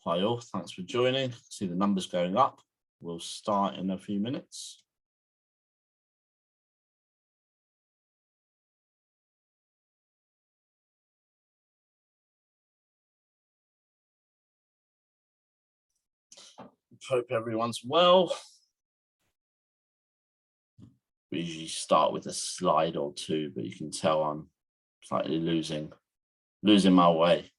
Hi all, thanks for joining. See the numbers going up. We'll start in a few minutes. Hope everyone's well. We usually start with a slide or two, but you can tell I'm slightly losing my way.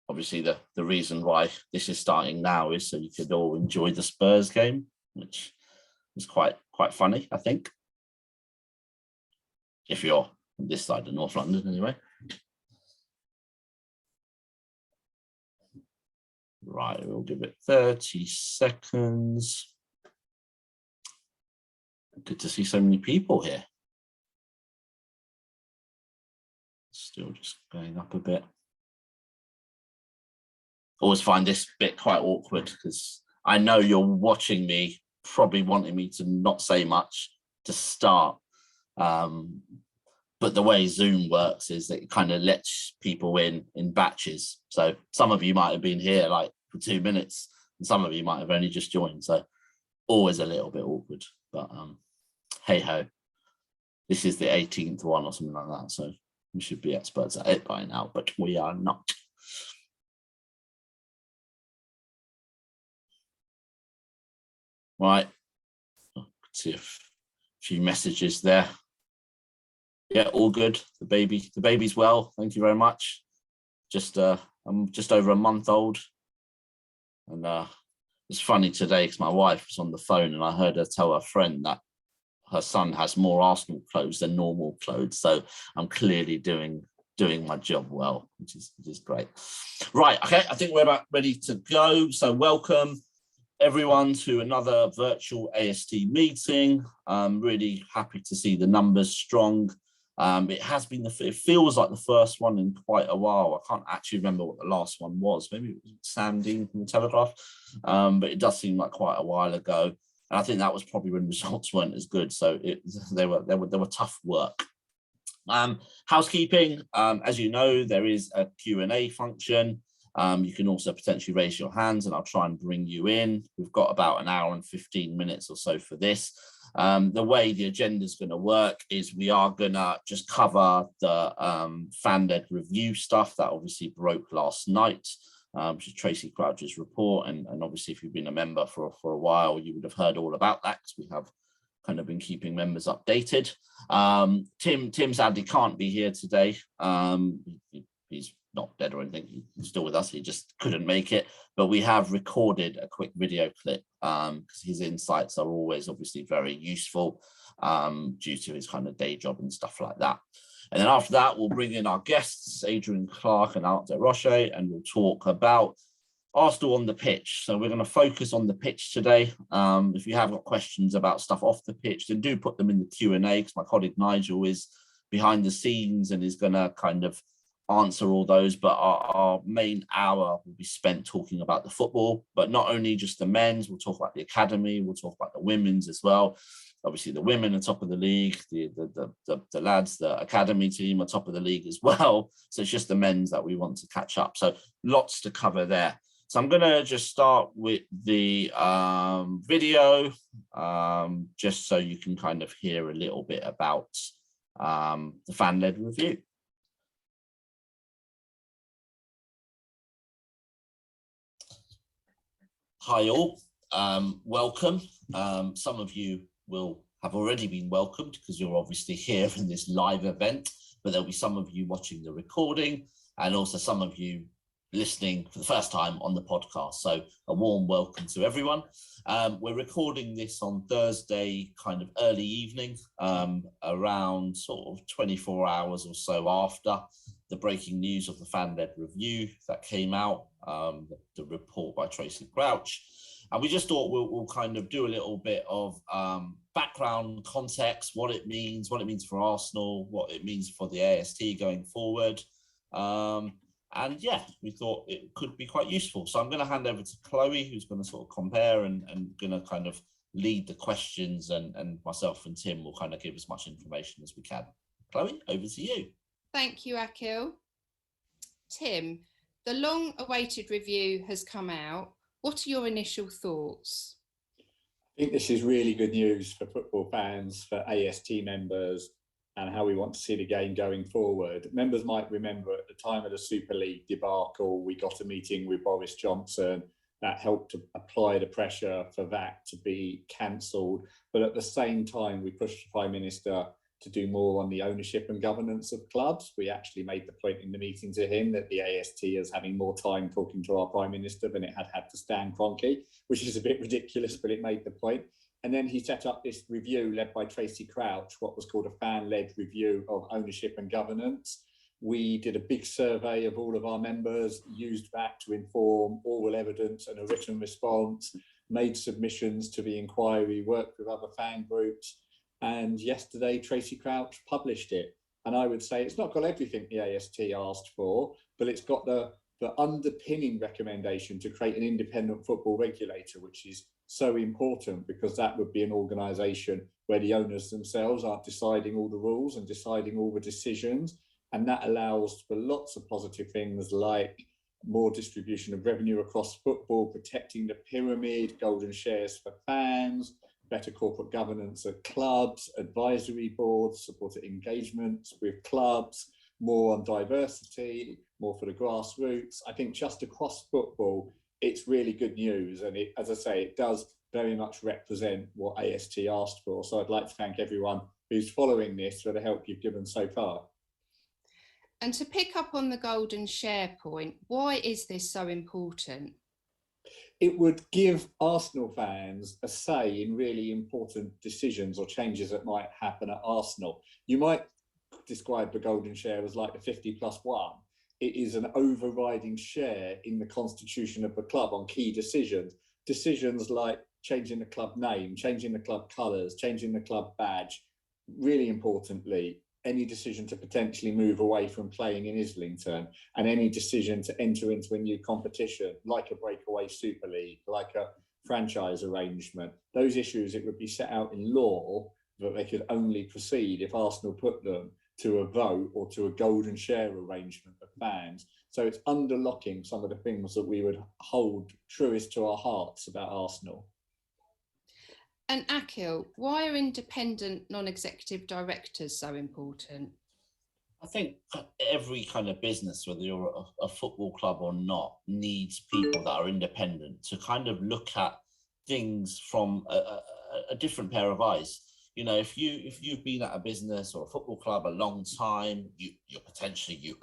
Obviously, the reason why this is starting now is so you could all enjoy the Spurs game, which is quite funny, I think. If you're on this side of North London, anyway. Right, we'll give it 30 seconds. Good to see so many people here. Still just going up a bit. Always find this bit quite awkward because I know you're watching me, probably wanting me to not say much to start. But the way Zoom works is that it kind of lets people in batches. So some of you might have been here like for 2 minutes and some of you might have only just joined. So always a little bit awkward, but hey ho, this is the 18th one or something like that. So we should be experts at it by now, but we are not. Right, see a few messages there. Yeah, all good. The baby's well. Thank you very much. I'm just over a month old, and it's funny today because my wife was on the phone and I heard her tell her friend that her son has more Arsenal clothes than normal clothes. So I'm clearly doing my job well, which is great. Right, okay, I think we're about ready to go. So welcome everyone to another virtual AST meeting. I'm really happy to see the numbers strong. It feels like the first one in quite a while. I can't actually remember what the last one was. Maybe it was Sam Dean from the Telegraph, but it does seem like quite a while ago. And I think that was probably when results weren't as good. So they were tough work. Housekeeping, as you know, there is a Q&A function. You can also potentially raise your hands and I'll try and bring you in. We've got about an hour and 15 minutes or so for this. The way the agenda is going to work is we are going to just cover the fan-led review stuff that obviously broke last night, which is Tracy Crouch's report. And obviously, if you've been a member for a while, you would have heard all about that because we have kind of been keeping members updated. Tim sadly can't be here today. He's not dead or anything, he's still with us, he just couldn't make it, but we have recorded a quick video clip because his insights are always obviously very useful due to his kind of day job and stuff like that. And then after that, we'll bring in our guests, Adrian, Clarke and Roche, and we'll talk about Arsenal on the pitch. So we're going to focus on the pitch today. If you have got questions about stuff off the pitch, then do put them in the Q&A because my colleague Nigel is behind the scenes and is going to kind of answer all those, but our main hour will be spent talking about the football, but not only just the men's, we'll talk about the academy, we'll talk about the women's as well. Obviously the women are top of the league, the lads, the academy team are top of the league as well. So it's just the men's that we want to catch up. So lots to cover there. So I'm going to just start with the video, just so you can kind of hear a little bit about the fan-led review. Hi all, welcome. Some of you will have already been welcomed because you're obviously here in this live event, but there'll be some of you watching the recording and also some of you listening for the first time on the podcast. So a warm welcome to everyone. We're recording this on Thursday, kind of early evening, around sort of 24 hours or so after the breaking news of the fan-led review that came out, the report by Tracy Crouch. And we just thought we'll kind of do a little bit of background context, what it means for Arsenal, what it means for the AST going forward. And yeah, we thought it could be quite useful. So I'm going to hand over to Chloe, who's going to sort of compare and going to kind of lead the questions, and myself and Tim will kind of give as much information as we can. Chloe, over to you. Thank you, Akil. Tim, the long-awaited review has come out. What are your initial thoughts? I think this is really good news for football fans, for AST members, and how we want to see the game going forward. Members might remember at the time of the Super League debacle, we got a meeting with Boris Johnson that helped to apply the pressure for that to be cancelled. But at the same time, we pushed the Prime Minister to do more on the ownership and governance of clubs. We actually made the point in the meeting to him that the AST is having more time talking to our Prime Minister than it had to Stan Kroenke, which is a bit ridiculous, but it made the point. And then he set up this review led by Tracy Crouch, what was called a fan-led review of ownership and governance. We did a big survey of all of our members, used that to inform oral evidence and a written response, made submissions to the inquiry, worked with other fan groups. And yesterday, Tracy Crouch published it. And I would say it's not got everything the AST asked for, but it's got the underpinning recommendation to create an independent football regulator, which is so important, because that would be an organisation where the owners themselves aren't deciding all the rules and deciding all the decisions. And that allows for lots of positive things like more distribution of revenue across football, protecting the pyramid, golden shares for fans, better corporate governance at clubs, advisory boards, supported engagement with clubs, more on diversity, more for the grassroots. I think just across football, it's really good news. And it, as I say, it does very much represent what AST asked for. So I'd like to thank everyone who's following this for the help you've given so far. And to pick up on the golden share point, why is this so important? It would give Arsenal fans a say in really important decisions or changes that might happen at Arsenal. You might describe the golden share as like the 50+1. It is an overriding share in the constitution of the club on key decisions. Decisions like changing the club name, changing the club colours, changing the club badge. Really importantly, any decision to potentially move away from playing in Islington, and any decision to enter into a new competition, like a breakaway Super League, like a franchise arrangement. Those issues, it would be set out in law that they could only proceed if Arsenal put them to a vote or to a golden share arrangement of fans. So it's underlocking some of the things that we would hold truest to our hearts about Arsenal. And Akil, why are independent non-executive directors so important? I think every kind of business, whether you're a football club or not, needs people that are independent to kind of look at things from a different pair of eyes. You know, if you've been at a business or a football club a long time, you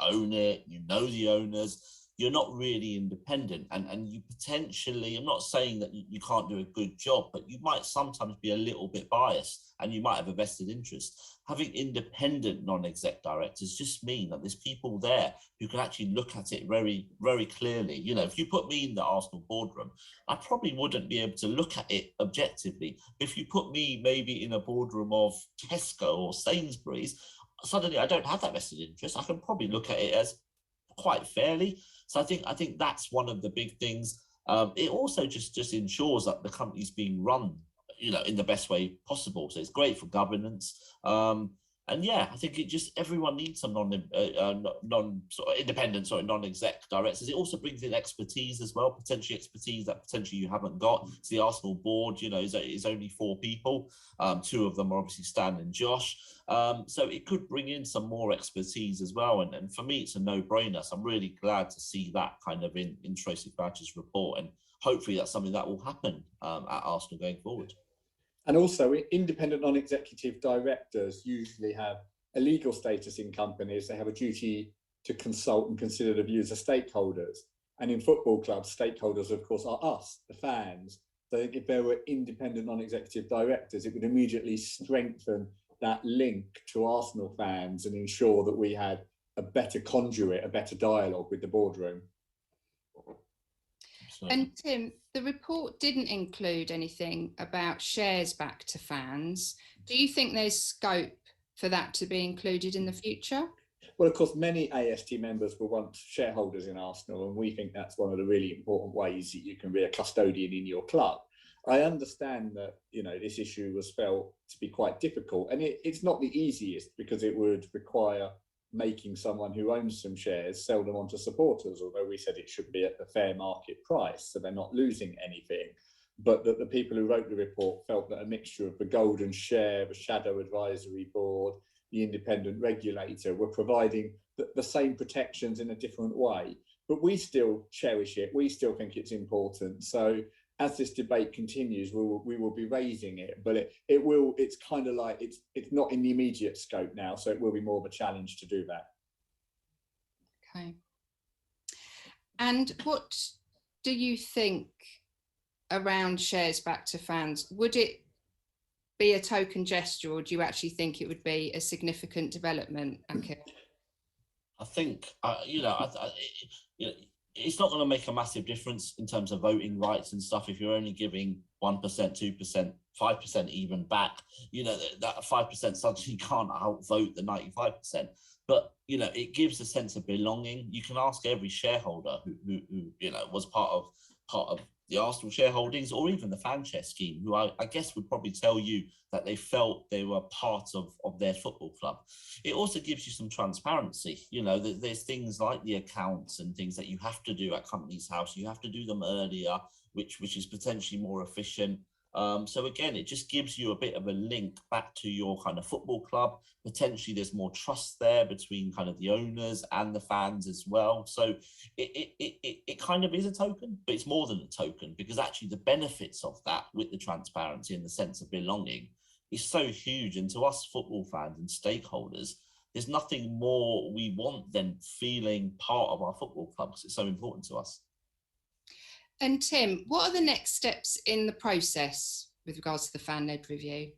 own it, you know the owners, you're not really independent, and you potentially, I'm not saying that you can't do a good job, but you might sometimes be a little bit biased and you might have a vested interest. Having independent non-exec directors just mean that there's people there who can actually look at it very, very clearly. You know, if you put me in the Arsenal boardroom, I probably wouldn't be able to look at it objectively. If you put me maybe in a boardroom of Tesco or Sainsbury's, suddenly I don't have that vested interest. I can probably look at it as quite fairly. So I think that's one of the big things. It also just ensures that the company's being run, you know, in the best way possible. So it's great for governance. And yeah, I think everyone needs some non-exec directors. It also brings in expertise as well, potentially expertise that potentially you haven't got. So the Arsenal board, you know, is only 4 people. 2 of them are obviously Stan and Josh. So it could bring in some more expertise as well. And for me, it's a no-brainer. So I'm really glad to see that kind of in Tracy Crouch's report. And hopefully that's something that will happen at Arsenal going forward. And also, independent non-executive directors usually have a legal status in companies. They have a duty to consult and consider the views of stakeholders. And in football clubs, stakeholders, of course, are us, the fans. So I think if there were independent non-executive directors, it would immediately strengthen that link to Arsenal fans and ensure that we had a better conduit, a better dialogue with the boardroom. And Tim, the report didn't include anything about shares back to fans. Do you think there's scope for that to be included in the future? Well, of course, many AST members will want shareholders in Arsenal, and we think that's one of the really important ways that you can be a custodian in your club. I understand that, you know, this issue was felt to be quite difficult, and it's not the easiest, because it would require making someone who owns some shares sell them on to supporters, although we said it should be at the fair market price, so they're not losing anything. But that the people who wrote the report felt that a mixture of the golden share, the shadow advisory board, the independent regulator were providing the same protections in a different way. But we still cherish it. We still think it's important. So as this debate continues, we will be raising it, but it's kind of like it's not in the immediate scope now, so it will be more of a challenge to do that. Okay. And what do you think around shares back to fans? Would it be a token gesture, or do you actually think it would be a significant development, Akil? I think you know, it's not going to make a massive difference in terms of voting rights and stuff if you're only giving 1%, 2%, 5% even back. You know, that 5% suddenly can't outvote the 95%. But you know, it gives a sense of belonging. You can ask every shareholder who you know was part of the Arsenal shareholdings, or even the fan share scheme, who I guess would probably tell you that they felt they were part of their football club. It also gives you some transparency. You know, there's things like the accounts and things that you have to do at Companies House. You have to do them earlier, which is potentially more efficient. So again, it just gives you a bit of a link back to your kind of football club. Potentially there's more trust there between kind of the owners and the fans as well. So it kind of is a token, but it's more than a token, because actually the benefits of that with the transparency and the sense of belonging is so huge. And to us football fans and stakeholders, there's nothing more we want than feeling part of our football club, because it's so important to us. And Tim, what are the next steps in the process with regards to the fan-led review?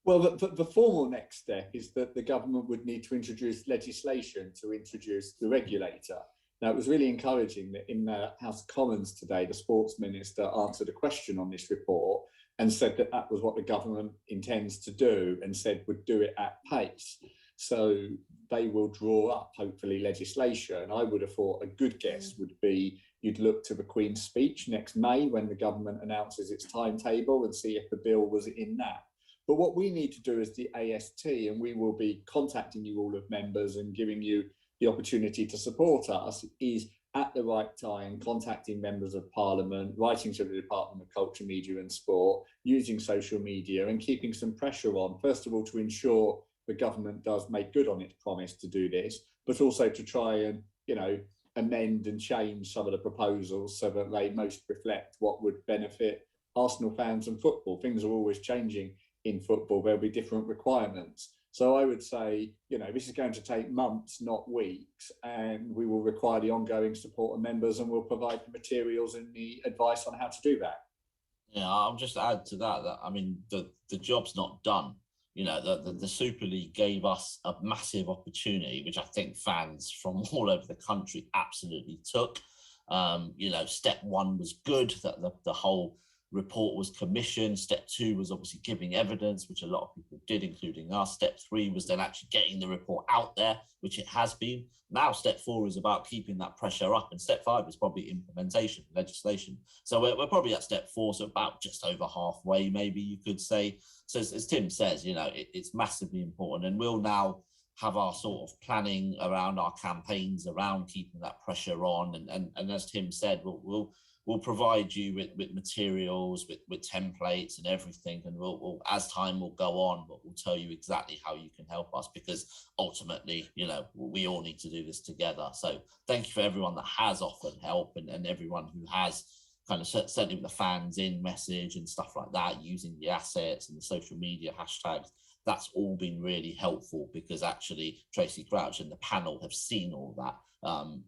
Well, the formal next step is that the government would need to introduce legislation to introduce the regulator. Now, it was really encouraging that in the House of Commons today, the Sports Minister answered a question on this report and said that that was what the government intends to do, and said would do it at pace. So they will draw up, hopefully, legislation. I would have thought a good guess would be you'd look to the Queen's speech next May when the government announces its timetable, and see if the bill was in that. But what we need to do as the AST, and we will be contacting you all as members and giving you the opportunity to support us, is at the right time contacting members of Parliament, writing to the Department of Culture, Media and Sport, using social media and keeping some pressure on, first of all, to ensure the government does make good on its promise to do this, but also to try and, you know, amend and change some of the proposals so that they most reflect what would benefit Arsenal fans and football. Things are always changing in football. There'll be different requirements. So I would say, you know, this is going to take months, not weeks, and we will require the ongoing support of members, and we'll provide the materials and the advice on how to do that. Yeah, I'll just add to that, I mean, the job's not done. You know, the Super League gave us a massive opportunity, which I think fans from all over the country absolutely took. You know, step one was good, that the whole report was commissioned. Step two was obviously giving evidence, which a lot of people did, including us. Step three was then actually getting the report out there, which it has been. Now step four is about keeping that pressure up, and step five is probably implementation, legislation. So we're probably at step four, so about just over halfway, maybe you could say. So as Tim says, you know, it's massively important, and we'll now have our sort of planning around our campaigns around keeping that pressure on, and as Tim said, we'll provide you with materials, with templates and everything, and we'll as time will go on, we'll tell you exactly how you can help us, because ultimately, you know, we all need to do this together. So thank you for everyone that has offered help, and everyone who has kind of certainly with the fans in message and stuff like that, using the assets and the social media hashtags. That's all been really helpful, because actually Tracy Crouch and the panel have seen all that,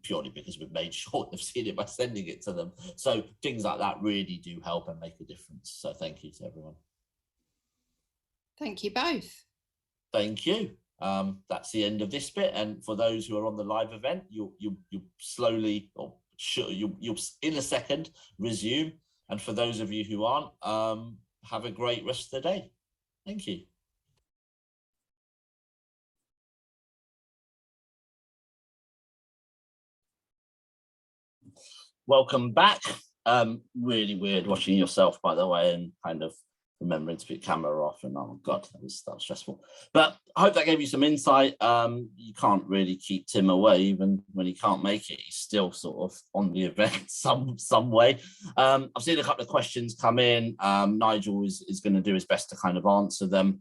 purely because we've made sure they've seen it by sending it to them. So things like that really do help and make a difference. So thank you to everyone. Thank you both. Thank you. That's the end of this bit. And for those who are on the live event, you'll slowly, or you'll in a second resume. And for those of you who aren't, have a great rest of the day. Thank you. Welcome back. Really weird watching yourself, by the way, and kind of remembering to put your camera off, and oh god, that was stressful. But I hope that gave you some insight. You can't really keep Tim away, even when he can't make it. He's still sort of on the event some way. I've seen a couple of questions come in. Nigel is going to do his best to kind of answer them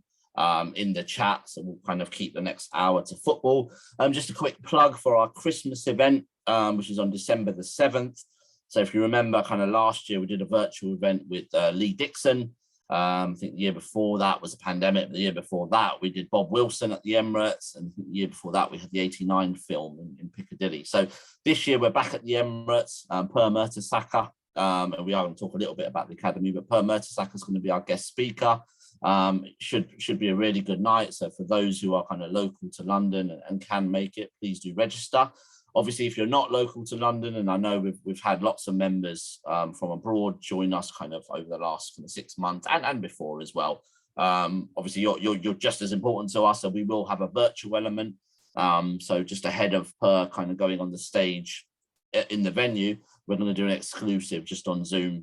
in the chat, so we'll kind of keep the next hour to football. Just a quick plug for our Christmas event, which is on December the 7th. So if you remember, kind of last year we did a virtual event with Lee Dixon. I think the year before that was a pandemic. The year before that, we did Bob Wilson at the Emirates. And the year before that, we had the 89 film in Piccadilly. So this year we're back at the Emirates, Per Mertesacker. And we are going to talk a little bit about the academy, but Per Mertesacker is going to be our guest speaker. Should be a really good night. So for those who are kind of local to London and can make it, please do register. Obviously, if you're not local to London, and I know we've had lots of members from abroad join us kind of over the last 6 months and before as well. Obviously, you're just as important to us, so we will have a virtual element. So just ahead of Per kind of going on the stage in the venue, we're going to do an exclusive just on Zoom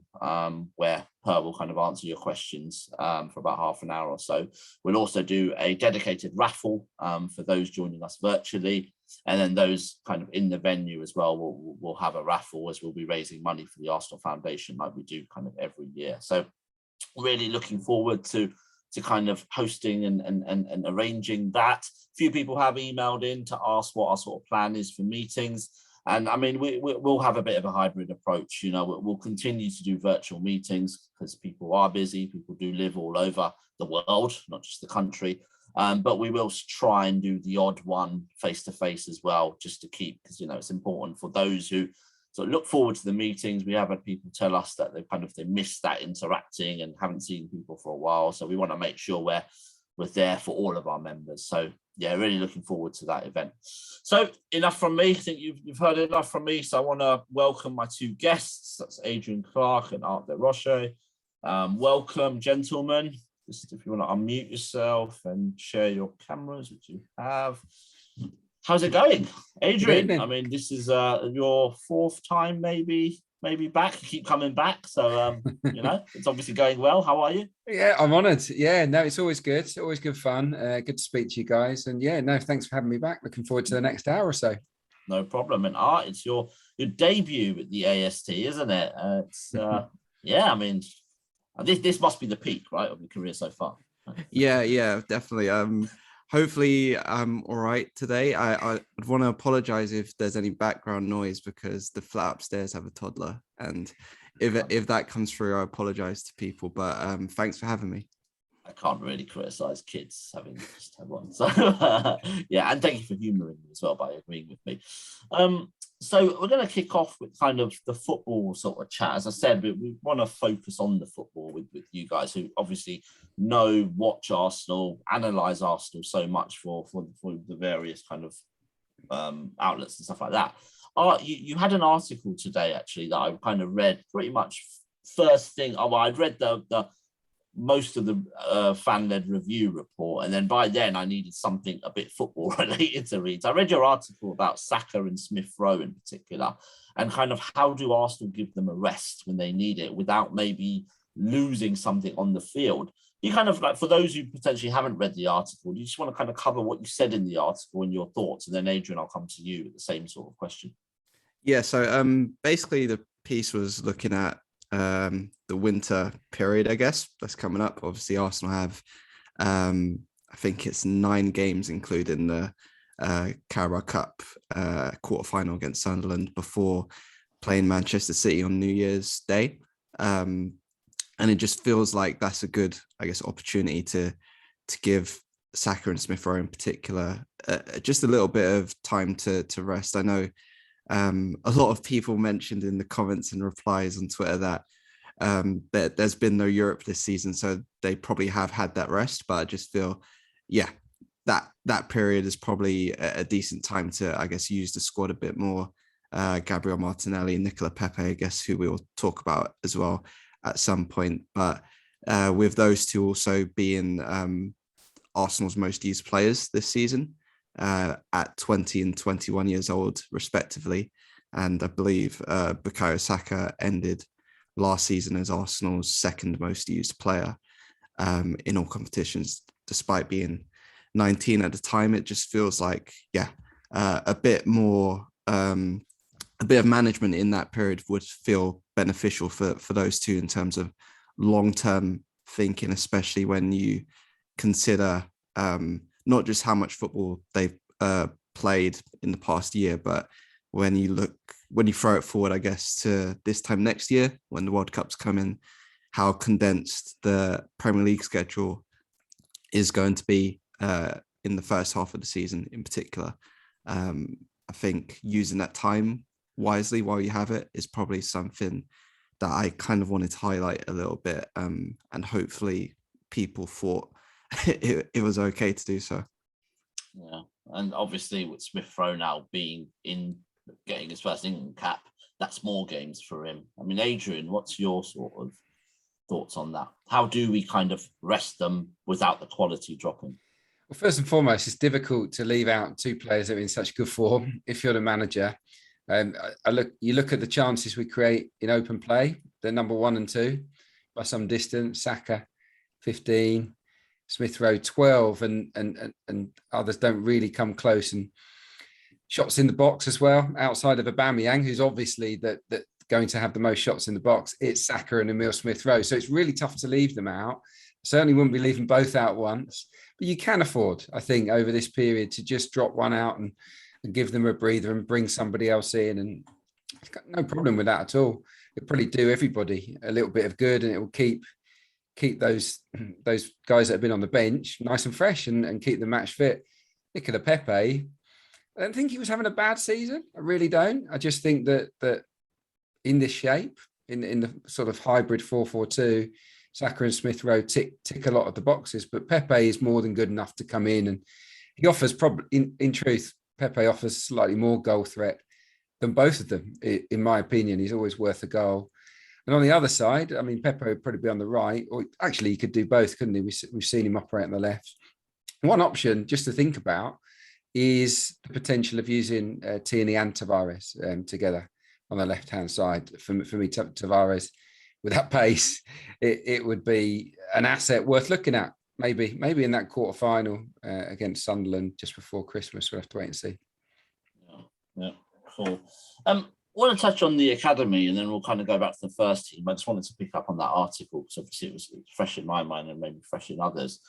where Per will kind of answer your questions for about half an hour or so. We'll also do a dedicated raffle for those joining us virtually. And then those kind of in the venue as well, we'll have a raffle as we'll be raising money for the Arsenal Foundation like we do kind of every year. So really looking forward to kind of hosting and arranging that. A few people have emailed in to ask what our sort of plan is for meetings. And I mean, we'll have a bit of a hybrid approach. You know, we'll continue to do virtual meetings because people are busy. People do live all over the world, not just the country. But we will try and do the odd one face-to-face as well, just to keep, because, you know, it's important for those who sort of look forward to the meetings. We have had people tell us that they miss that interacting and haven't seen people for a while. So we want to make sure we're there for all of our members. So yeah, really looking forward to that event. So enough from me. I think you've heard enough from me. So I want to welcome my two guests. That's Adrian Clarke and Roche. Welcome, gentlemen. Just if you want to unmute yourself and share your cameras, which you have. How's it going, Adrian? I mean, this is your fourth time, maybe back. You keep coming back, so you know, it's obviously going well. How are you? Yeah, I'm honoured. Yeah, no, it's always good. It's always good fun. Good to speak to you guys. And yeah, no, thanks for having me back. Looking forward to the next hour or so. No problem. And Art, it's your debut at the AST, isn't it? It's yeah. I mean, this must be the peak, right, of your career so far. Yeah, definitely. Hopefully I'm all right today. I'd want to apologize if there's any background noise because the flat upstairs have a toddler, and if that comes through, I apologize to people. But thanks for having me. I can't really criticize kids having just had one. So yeah, and thank you for humoring me as well by agreeing with me. So we're going to kick off with kind of the football sort of chat. As I said, we want to focus on the football with you guys who obviously watch Arsenal, analyse Arsenal so much for the various kind of outlets and stuff like that. You had an article today, actually, that I kind of read pretty much first thing. I'd read the most of the fan-led review report, and then by then I needed something a bit football related to read. So I read your article about Saka and Smith Rowe in particular, and kind of how do Arsenal give them a rest when they need it without maybe losing something on the field. You kind of, like, for those who potentially haven't read the article, do you just want to kind of cover what you said in the article and your thoughts, and then Adrian, I'll come to you with the same sort of question. Yeah, so basically the piece was looking at the winter period, I guess, that's coming up. Obviously, Arsenal have, I think it's 9 games, including the Carabao Cup quarterfinal against Sunderland before playing Manchester City on New Year's Day. And it just feels like that's a good, I guess, opportunity to give Saka and Smith Rowe in particular just a little bit of time to rest. I know a lot of people mentioned in the comments and replies on Twitter that there's been no Europe this season, so they probably have had that rest. But I just feel, yeah, that period is probably a decent time to, I guess, use the squad a bit more. Gabriel Martinelli, Nicola Pepe, I guess, who we'll talk about as well at some point. But with those two also being Arsenal's most used players this season, at 20 and 21 years old, respectively. And I believe Bukayo Saka ended last season as Arsenal's second most used player in all competitions, despite being 19 at the time. It just feels like, a bit more, a bit of management in that period would feel beneficial for those two in terms of long-term thinking, especially when you consider not just how much football they've played in the past year, but when you throw it forward, I guess, to this time next year when the World Cup's coming, how condensed the Premier League schedule is going to be in the first half of the season in particular. I think using that time wisely while you have it is probably something that I kind of wanted to highlight a little bit, and hopefully people thought it was okay to do so. Yeah, and obviously with Smith Rowe now getting his first England cap, that's more games for him. I mean, Adrian, what's your sort of thoughts on that? How do we kind of rest them without the quality dropping? Well, first and foremost, it's difficult to leave out two players that are in such good form if you're the manager. You look at the chances we create in open play, they're number 1 and 2 by some distance. Saka 15, Smith Rowe 12, and others don't really come close. And shots in the box as well, outside of Aubameyang, who's obviously that going to have the most shots in the box. It's Saka and Emile Smith Rowe, so it's really tough to leave them out. Certainly wouldn't be leaving both out once, but you can afford, I think, over this period to just drop one out and give them a breather and bring somebody else in, and I've got no problem with that at all. It'll probably do everybody a little bit of good, and it will keep those guys that have been on the bench nice and fresh and keep them match fit. Nicola Pepe, I don't think he was having a bad season. I really don't. I just think that in this shape, in the sort of hybrid 4-4-2, Saka and Smith Rowe tick a lot of the boxes, but Pepe is more than good enough to come in, and he offers probably, in truth, Pepe offers slightly more goal threat than both of them, in my opinion. He's always worth a goal. And on the other side, I mean, Pepe would probably be on the right, or actually he could do both, couldn't he? We've seen him operate on the left. One option just to think about is the potential of using Tierney and Tavares together on the left-hand side. For me, Tavares, with that pace, it would be an asset worth looking at. Maybe in that quarter-final against Sunderland just before Christmas. We'll have to wait and see. Yeah, cool. I want to touch on the academy, and then we'll kind of go back to the first team. I just wanted to pick up on that article because obviously it was fresh in my mind and maybe fresh in others.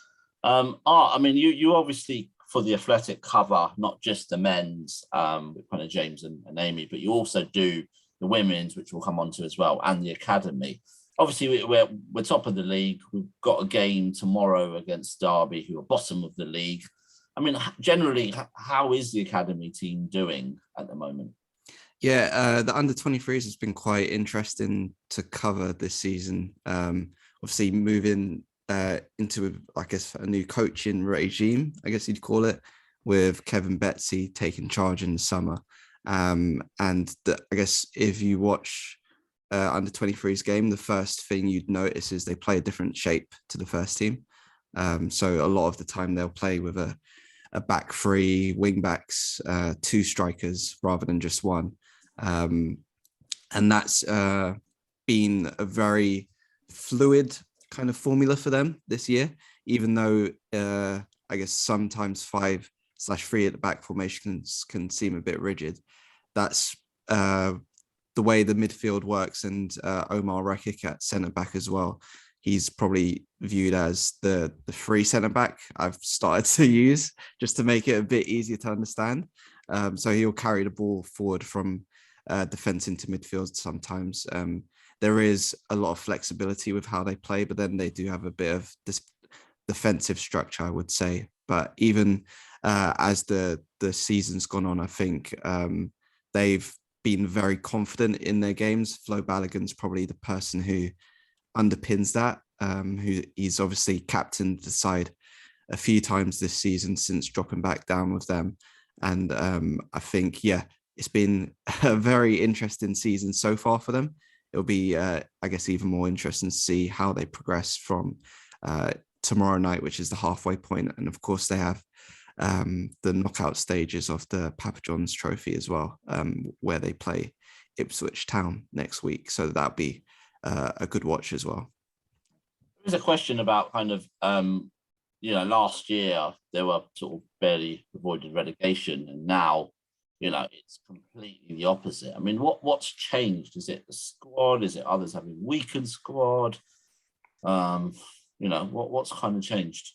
I mean, you obviously for the Athletic cover not just the men's with kind of James and Amy, but you also do the women's, which we'll come on to as well, and the academy. Obviously, we're top of the league. We've got a game tomorrow against Derby, who are bottom of the league. I mean, generally, how is the academy team doing at the moment? Yeah, the under-23s has been quite interesting to cover this season. Obviously, moving into, I guess, a new coaching regime, I guess you'd call it, with Kevin Betsy taking charge in the summer. I guess if you watch under 23s game, the first thing you'd notice is they play a different shape to the first team. So a lot of the time they'll play with a back three, wing backs, 2 strikers rather than just one. And that's been a very fluid kind of formula for them this year, even though I guess sometimes 5/3 at the back formations can seem a bit rigid. That's the way the midfield works, and Omar Rekik at centre back as well. He's probably viewed as the free centre back I've started to use just to make it a bit easier to understand. So he'll carry the ball forward from defence into midfield sometimes. There is a lot of flexibility with how they play, but then they do have a bit of this defensive structure, I would say. But even as the season's gone on, I think they've been very confident in their games. Flo Balogun's probably the person who underpins that, who he's obviously captained the side a few times this season since dropping back down with them. And I think, it's been a very interesting season so far for them. It'll be, I guess, even more interesting to see how they progress from tomorrow night, which is the halfway point. And of course, they have the knockout stages of the Papa John's Trophy as well, where they play Ipswich Town next week. So that'll be a good watch as well. There's a question about kind of, last year they were sort of barely avoided relegation, and now, it's completely the opposite. I mean, what's changed? Is it the squad? Is it others having weakened squad? What's kind of changed?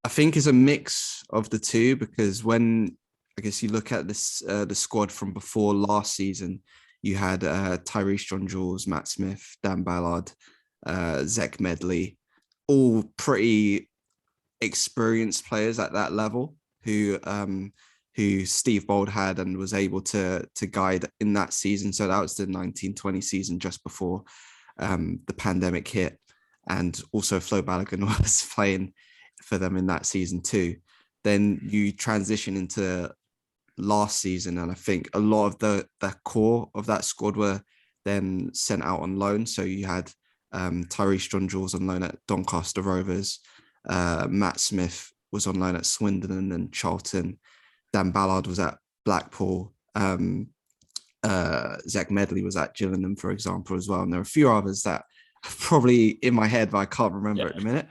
I think it's a mix of the two, because when I guess you look at this the squad from before last season, you had Tyrese John-Jules, Matt Smith, Dan Ballard, Zach Medley, all pretty experienced players at that level who Steve Bold had and was able to guide in that season. So that was the 1920 season, just before the pandemic hit, and also Flo Balogun was playing for them in that season too. Then you transition into last season, and I think a lot of the core of that squad were then sent out on loan. So you had Tyrese John-Jules on loan at Doncaster Rovers, Matt Smith was on loan at Swindon and Charlton, Dan Ballard was at Blackpool, Zach Medley was at Gillingham, for example, as well. And there are a few others that are probably in my head, but I can't remember at the minute.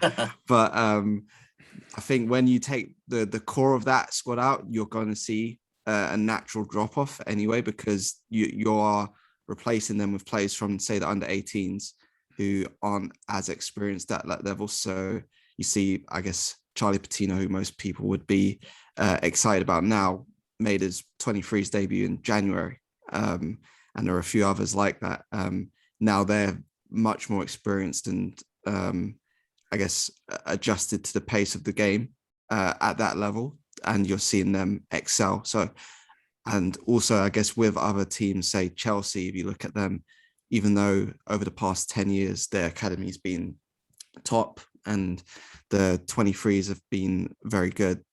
But I think when you take the core of that squad out, you're going to see a natural drop off anyway, because you are replacing them with players from, say, the under 18s who aren't as experienced at that level. So you see, I guess, Charlie Patino, who most people would be excited about now, made his 23s debut in January. And there are a few others like that. Now they're much more experienced and I guess adjusted to the pace of the game at that level, and you're seeing them excel. So, and also I guess with other teams, say Chelsea, if you look at them, even though over the past 10 years their academy's been top and the 23s have been very good,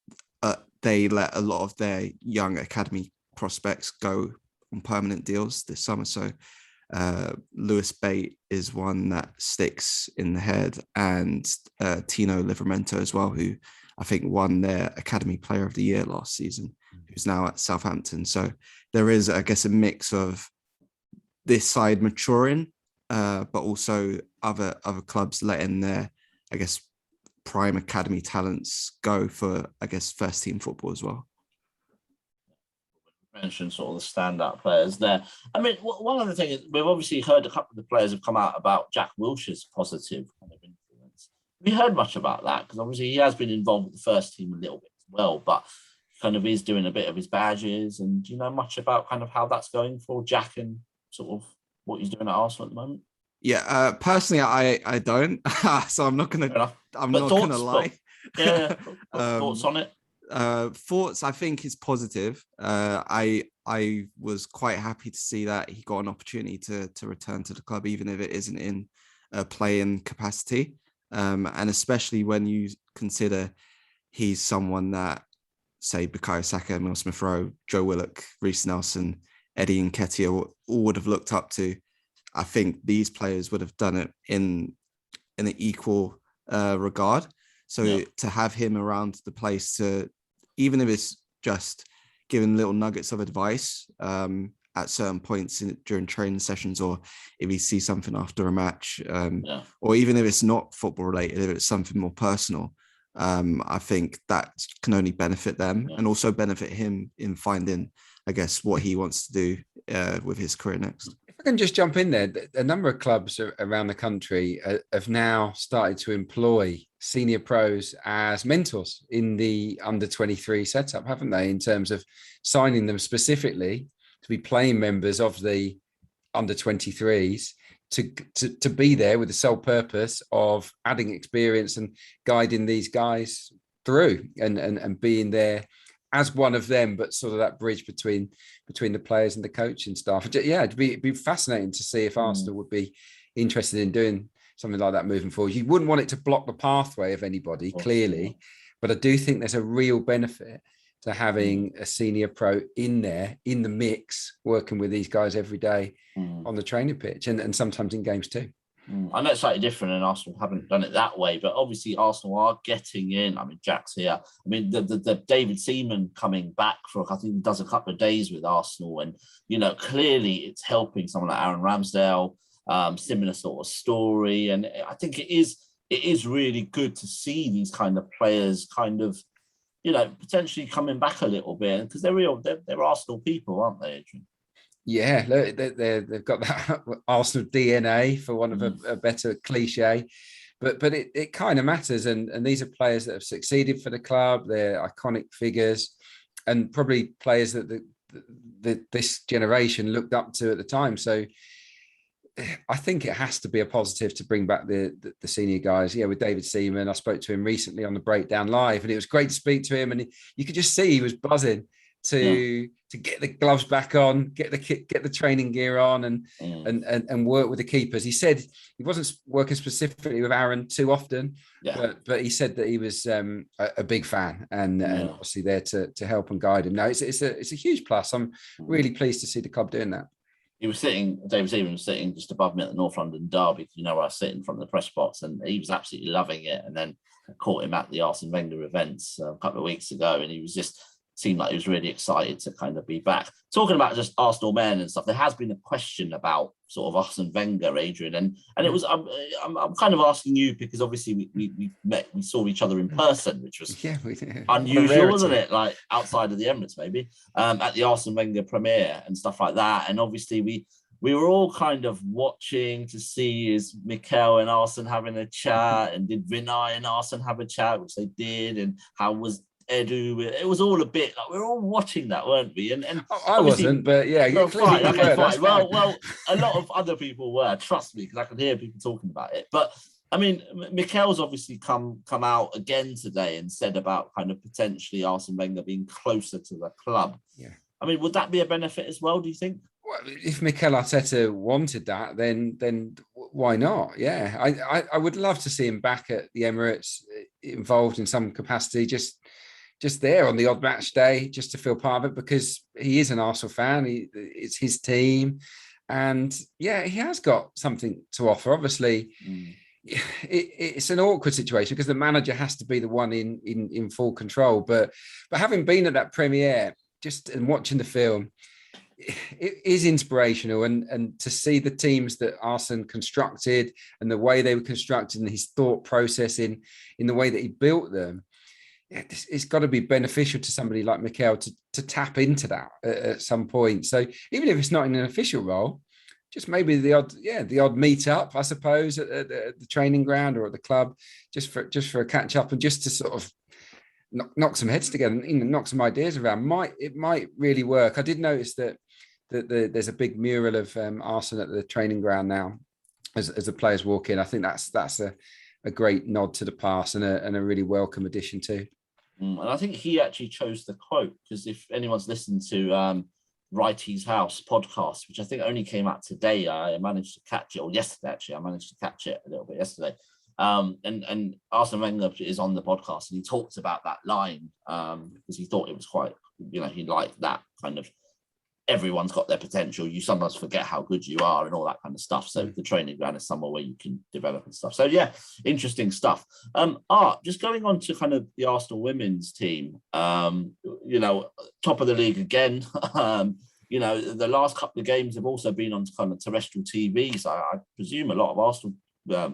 they let a lot of their young academy prospects go on permanent deals this summer. So Lewis Bate is one that sticks in the head, and Tino Livramento as well, who I think won their Academy Player of the Year last season, who's now at Southampton. So there is, I guess, a mix of this side maturing, but also other clubs letting their, I guess, prime academy talents go for, I guess, first team football as well. Mentioned sort of the standout players there. I mean, one other thing is we've obviously heard a couple of the players have come out about Jack Wilshere's positive kind of influence. Have you heard much about that? Because obviously he has been involved with the first team a little bit as well, but kind of is doing a bit of his badges. And do you know much about kind of how that's going for Jack and sort of what he's doing at Arsenal at the moment? Yeah, personally, I don't. So I'm not gonna lie. Yeah, thoughts on it? Thoughts, I think, is positive. I was quite happy to see that he got an opportunity to return to the club, even if it isn't in a playing capacity, and especially when you consider he's someone that, say, Bukayo Saka, Emile Smith-Rowe, Joe Willock, Reece Nelson, Eddie Nketiah all would have looked up to. I think these players would have done it in an equal regard. So to have him around the place, to even if it's just giving little nuggets of advice at certain points during training sessions, or if he sees something after a match, or even if it's not football related, if it's something more personal, I think that can only benefit them and also benefit him in finding, I guess, what he wants to do with his career next. If I can just jump in there, a number of clubs around the country have now started to employ senior pros as mentors in the under 23 setup, haven't they? In terms of signing them specifically to be playing members of the under 23s, to be there with the sole purpose of adding experience and guiding these guys through and being there as one of them, but sort of that bridge between the players and the coaching staff. Yeah, it'd be fascinating to see if Arsenal would be interested in doing something like that moving forward. You wouldn't want it to block the pathway of anybody, clearly, but I do think there's a real benefit to having a senior pro in there, in the mix, working with these guys every day on the training pitch and sometimes in games too. I know it's slightly different, and Arsenal haven't done it that way, but obviously Arsenal are getting in. I mean, Jack's here. I mean, the David Seaman coming back for, I think he does a couple of days with Arsenal, and, clearly it's helping someone like Aaron Ramsdale. similar sort of story. And I think it is really good to see these kind of players kind of, potentially coming back a little bit, because they're Arsenal people, aren't they, Adrian? Yeah, look, they've got that Arsenal DNA, for one of a better cliche. But it kind of matters, and these are players that have succeeded for the club. They're iconic figures, and probably players that this generation looked up to at the time. So I think it has to be a positive to bring back the senior guys. Yeah, with David Seaman, I spoke to him recently on the Breakdown Live, and it was great to speak to him. And you could just see he was buzzing to get the gloves back on, get the training gear on, and work with the keepers. He said he wasn't working specifically with Aaron too often, but he said that he was a big fan and obviously there to help and guide him. No, it's a huge plus. I'm really pleased to see the club doing that. David Seaman was sitting just above me at the North London Derby, where I sit in front of the press box, and he was absolutely loving it. And then I caught him at the Arsene Wenger events a couple of weeks ago, and he was just seemed like he was really excited to kind of be back. Talking about just Arsenal men and stuff, there has been a question about sort of Arsene Wenger, Adrian, and it was I'm kind of asking you because obviously we saw each other in person, which was unusual, wasn't it? Like outside of the Emirates, maybe at the Arsene Wenger premiere and stuff like that. And obviously we were all kind of watching to see is Mikel and Arsene having a chat, and did Vinay and Arsene have a chat, which they did, and how was Edu? It was all a bit like we were all watching that, weren't we? And I wasn't, but yeah, fine. Well, a lot of other people were. Trust me, because I can hear people talking about it. But I mean, Mikel's obviously come out again today and said about kind of potentially Arsene Wenger being closer to the club. Yeah, I mean, would that be a benefit as well? Do you think? Well, if Mikel Arteta wanted that, then why not? Yeah, I would love to see him back at the Emirates, involved in some capacity, just there on the odd match day, just to feel part of it, because he is an Arsenal fan. It's his team, and yeah, he has got something to offer. Obviously, it's an awkward situation because the manager has to be the one in full control. But having been at that premiere, and watching the film, it is inspirational, and to see the teams that Arsene constructed and the way they were constructed, and his thought process in the way that he built them. It's got to be beneficial to somebody like Mikel to tap into that at some point. So even if it's not in an official role, just maybe the odd meet up, I suppose, at the training ground or at the club, just for a catch up, and just to sort of knock some heads together and knock some ideas around. It might really work. I did notice that there's a big mural of Arsene at the training ground now as the players walk in. I think that's a great nod to the past and a really welcome addition too. And I think he actually chose the quote, because if anyone's listened to Righty's House podcast, which I think only came out today, I managed to catch it, or yesterday actually, I managed to catch it a little bit yesterday. And Arsene Wenger is on the podcast, and he talked about that line because he thought it was quite, he liked that kind of, everyone's got their potential. You sometimes forget how good you are and all that kind of stuff. So the training ground is somewhere where you can develop and stuff. So yeah, interesting stuff. Art, just going on to kind of the Arsenal women's team, top of the league again. The last couple of games have also been on kind of terrestrial TV. So I presume a lot of Arsenal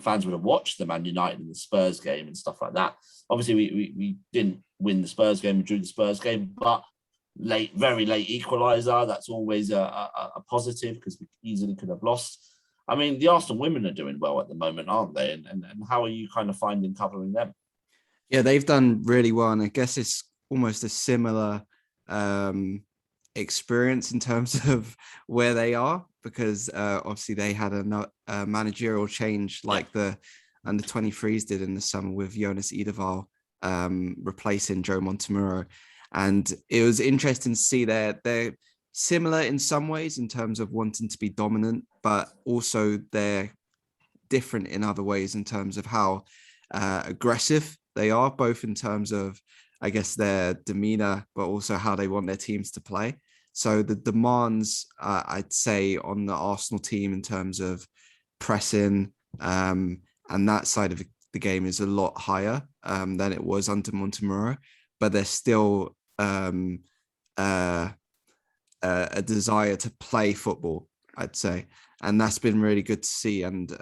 fans would have watched the Man United and the Spurs game and stuff like that. Obviously, we didn't win the Spurs game, we drew the Spurs game, but very late equaliser. That's always a positive, because we easily could have lost. I mean, the Arsenal women are doing well at the moment, aren't they? And how are you kind of finding covering them? Yeah, they've done really well, and I guess it's almost a similar experience in terms of where they are, because obviously they had a managerial change like the under-23s did in the summer with Jonas Edeval replacing Joe Montemurro. And it was interesting to see they're similar in some ways in terms of wanting to be dominant, but also they're different in other ways in terms of how aggressive they are, both in terms of, I guess, their demeanor, but also how they want their teams to play. So the demands, I'd say, on the Arsenal team in terms of pressing and that side of the game is a lot higher than it was under Montemurro. But there's still a desire to play football, I'd say. and that's been really good to see. And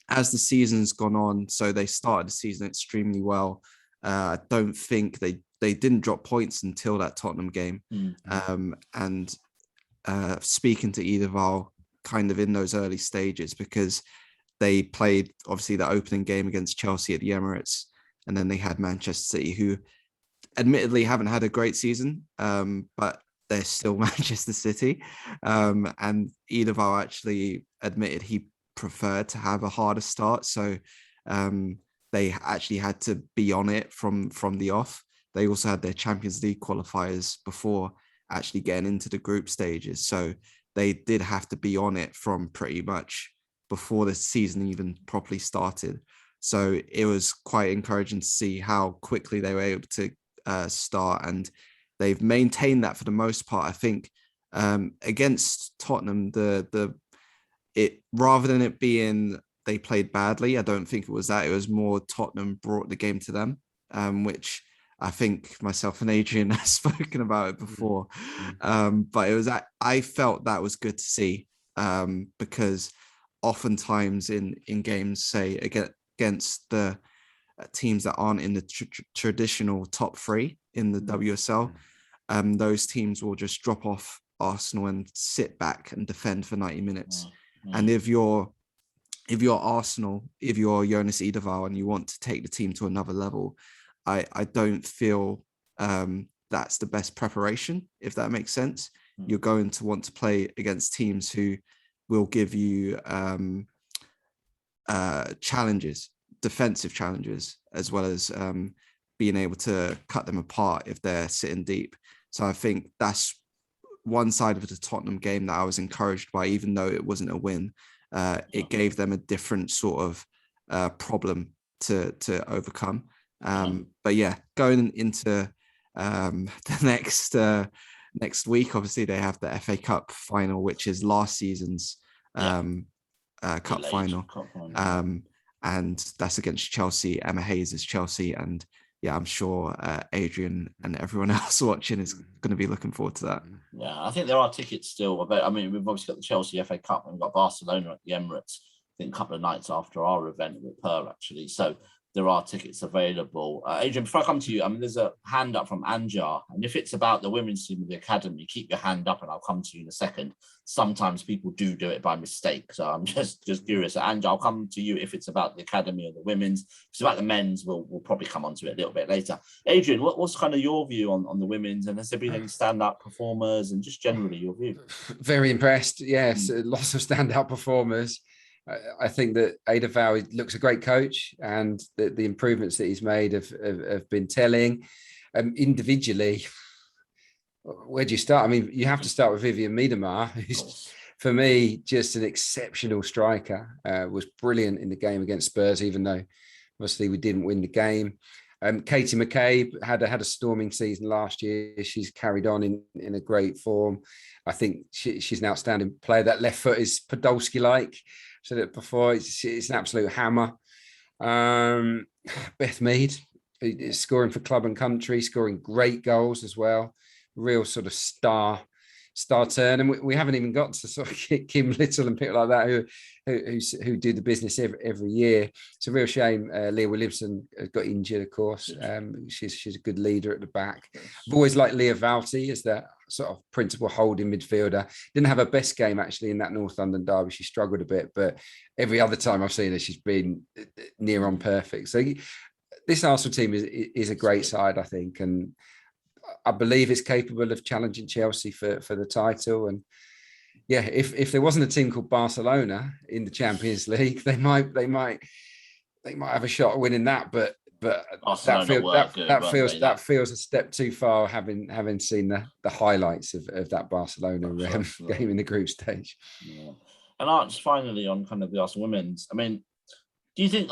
as the season's gone on, so they started the season extremely well. I don't think they didn't drop points until that Tottenham game. And speaking to Edeval kind of in those early stages, because they played obviously the opening game against Chelsea at the Emirates, and then they had Manchester City, who admittedly haven't had a great season, but they're still Manchester City. And Edeval actually admitted he preferred to have a harder start. So they actually had to be on it from the off. They also had their Champions League qualifiers before actually getting into the group stages. So they did have to be on it from pretty much before the season even properly started. So it was quite encouraging to see how quickly they were able to start, and they've maintained that for the most part. I think against Tottenham, it rather than it being they played badly, I don't think it was that. It was more Tottenham brought the game to them, which I think myself and Adrian have spoken about it before. But it was I felt that was good to see, because oftentimes in games, say against the teams that aren't in the traditional top three in the WSL, those teams will just drop off Arsenal and sit back and defend for 90 minutes. And if you're Arsenal, if you're Jonas Edeval and you want to take the team to another level, I don't feel that's the best preparation, if that makes sense. You're going to want to play against teams who will give you challenges, defensive challenges, as well as being able to cut them apart if they're sitting deep. So I think that's one side of the Tottenham game that I was encouraged by, even though it wasn't a win. It gave them a different sort of problem to overcome. But yeah, going into the next week, obviously they have the FA Cup final, which is last season's cup final. And that's against Chelsea. Emma Hayes is Chelsea, and yeah, I'm sure Adrian and everyone else watching is going to be looking forward to that. Yeah, I think there are tickets still. I mean, we've obviously got the Chelsea FA Cup and we've got Barcelona at the Emirates, I think a couple of nights after our event with Pearl, actually. So there are tickets available. Adrian, before I come to you, I mean, there's a hand up from Anjar. And if it's about the women's team of the academy, keep your hand up and I'll come to you in a second. Sometimes people do it by mistake. So I'm just curious. Anjar, I'll come to you if it's about the academy or the women's. If it's about the men's, we'll probably come on to it a little bit later. Adrian, what's kind of your view on the women's? And has there been any standout performers and just generally your view? Very impressed. Yes, lots of standout performers. I think that Edeval looks a great coach, and the improvements that he's made have been telling. Individually, where do you start? I mean, you have to start with Vivian Miedema, who's, for me, just an exceptional striker. Was brilliant in the game against Spurs, even though obviously we didn't win the game. Katie McCabe had a storming season last year. She's carried on in a great form. I think she's an outstanding player. That left foot is Podolski-like. Said it before. It's an absolute hammer. Beth Mead is scoring for club and country, scoring great goals as well. Real sort of star turn, and we haven't even got to sort of Kim Little and people like that who do the business every year. It's a real shame. Leah Williamson got injured, of course. She's a good leader at the back. I've always liked Leah Valti as that sort of principal holding midfielder. Didn't have her best game actually in that North London derby. She struggled a bit, but every other time I've seen her, she's been near on perfect. So this Arsenal team is a great side, I think, and I believe it's capable of challenging Chelsea for the title. And yeah, if there wasn't a team called Barcelona in the Champions League, they might have a shot at winning that. But that feels a step too far, having seen the highlights of that Barcelona game in the group stage. Yeah. And just finally on kind of the Arsenal women's, I mean, do you think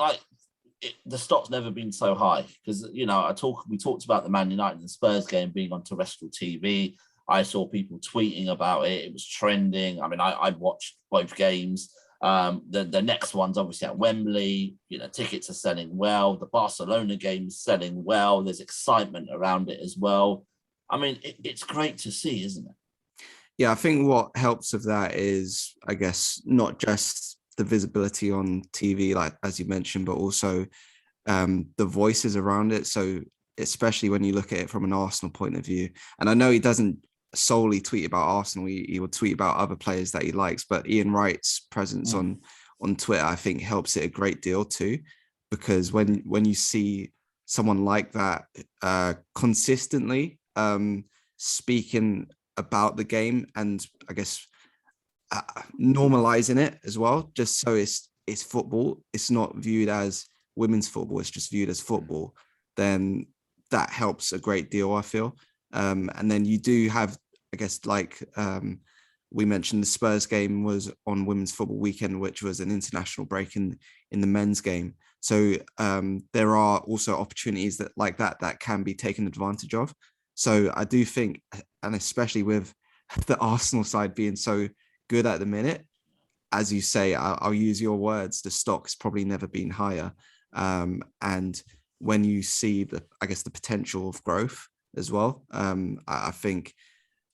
the stock's never been so high? Because we talked about the Man United and Spurs game being on terrestrial TV. I saw people tweeting about it. It was trending. I mean, I watched both games. The next one's obviously at Wembley. Tickets are selling well. The Barcelona game is selling well. There's excitement around it as well. I mean, it's great to see, isn't it? Yeah, I think what helps with that is, I guess, not just the visibility on TV, like as you mentioned, but also the voices around it. So especially when you look at it from an Arsenal point of view, and I know he doesn't solely tweet about Arsenal, he will tweet about other players that he likes, but Ian Wright's presence on Twitter, I think, helps it a great deal too, because when you see someone like that consistently speaking about the game, and I guess normalizing it as well, just so it's football, it's not viewed as women's football, it's just viewed as football, then that helps a great deal, I feel. And then you do have, I guess, like we mentioned, the Spurs game was on Women's Football Weekend, which was an international break in the men's game. So there are also opportunities that can be taken advantage of. So I do think, and especially with the Arsenal side being so good at the minute, as you say, I'll use your words, the stock's probably never been higher. And when you see the potential of growth as well, I think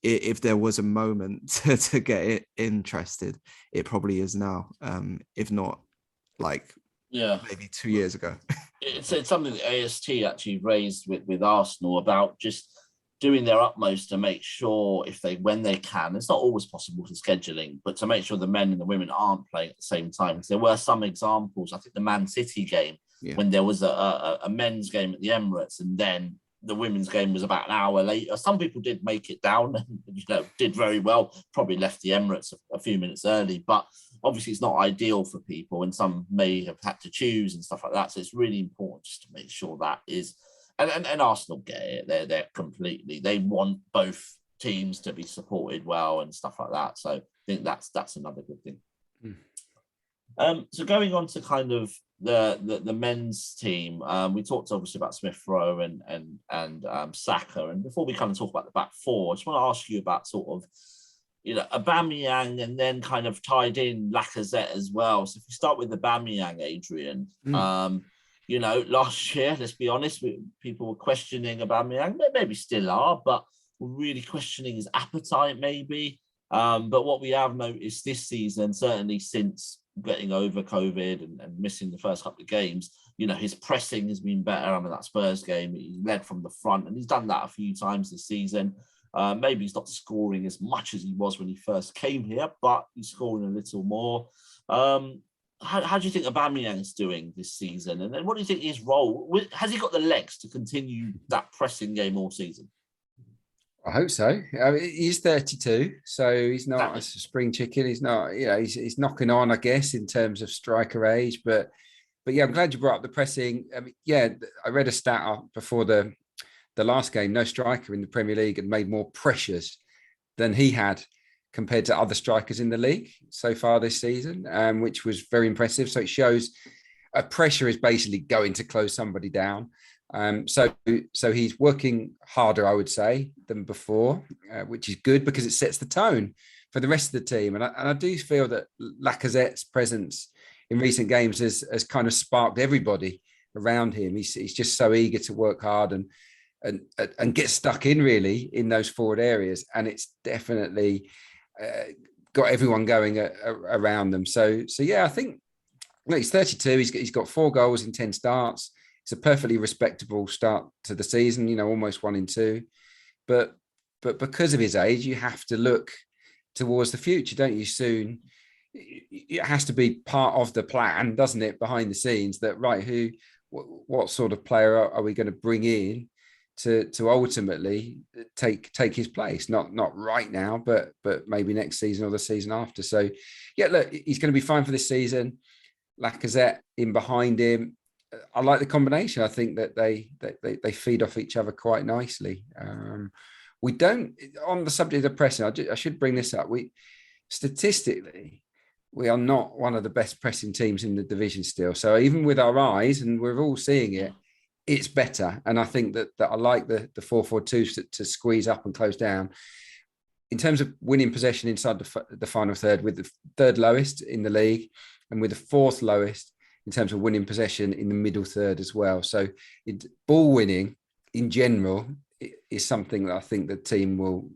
if there was a moment to get it interested, it probably is now. If not, like maybe 2 years ago. It's something that AST actually raised with Arsenal about just doing their utmost to make sure when they can, it's not always possible for scheduling, but to make sure the men and the women aren't playing at the same time. There were some examples, I think the Man City game, when there was a men's game at the Emirates, and then the women's game was about an hour later. Some people did make it down and did very well, probably left the Emirates a few minutes early, but obviously it's not ideal for people, and some may have had to choose and stuff like that. So it's really important just to make sure that is, and Arsenal get it. They're completely, they want both teams to be supported well and stuff like that. So I think that's another good thing. So going on to kind of the men's team, we talked obviously about Smith Rowe and Saka, and before we kind of talk about the back four, I just want to ask you about sort of, Aubameyang, and then kind of tied in Lacazette as well. So if we start with Aubameyang, Adrian, last year, let's be honest, people were questioning Aubameyang, maybe still are, but we're really questioning his appetite maybe. But what we have noticed this season, certainly since getting over COVID and missing the first couple of games, his pressing has been better. I mean, that Spurs game, he led from the front, and he's done that a few times this season. Maybe he's not scoring as much as he was when he first came here, but he's scoring a little more. How do you think Aubameyang is doing this season? And then what do you think his role? Has he got the legs to continue that pressing game all season? I hope so. I mean, he's 32, so he's not a spring chicken. He's not, he's knocking on, I guess, in terms of striker age. But yeah, I'm glad you brought up the pressing. I mean, yeah, I read a stat before the last game. No striker in the Premier League had made more pressures than he had compared to other strikers in the league so far this season, which was very impressive. So it shows a pressure is basically going to close somebody down. So he's working harder, I would say, than before, which is good because it sets the tone for the rest of the team. And I do feel that Lacazette's presence in recent games has kind of sparked everybody around him. He's just so eager to work hard and get stuck in really in those forward areas. And it's definitely got everyone going around them. So yeah, I think he's 32. He's got 4 goals in 10 starts. It's a perfectly respectable start to the season, almost 1 in 2. But because of his age, you have to look towards the future, don't you? Soon, it has to be part of the plan, doesn't it, behind the scenes? That right, what sort of player are we going to bring in to ultimately take his place? Not right now, but maybe next season or the season after. So yeah, look, he's going to be fine for this season. Lacazette in behind him. I like the combination. I think that they feed off each other quite nicely. We don't, on the subject of pressing, I should bring this up. Statistically, we are not one of the best pressing teams in the division still. So even with our eyes, and we're all seeing it, it's better. And I think that I like the 4-4-2 to squeeze up and close down. In terms of winning possession inside the final third, with the 3rd lowest in the league and with the 4th lowest in terms of winning possession in the middle third as well. So ball winning in general is something that I think the team will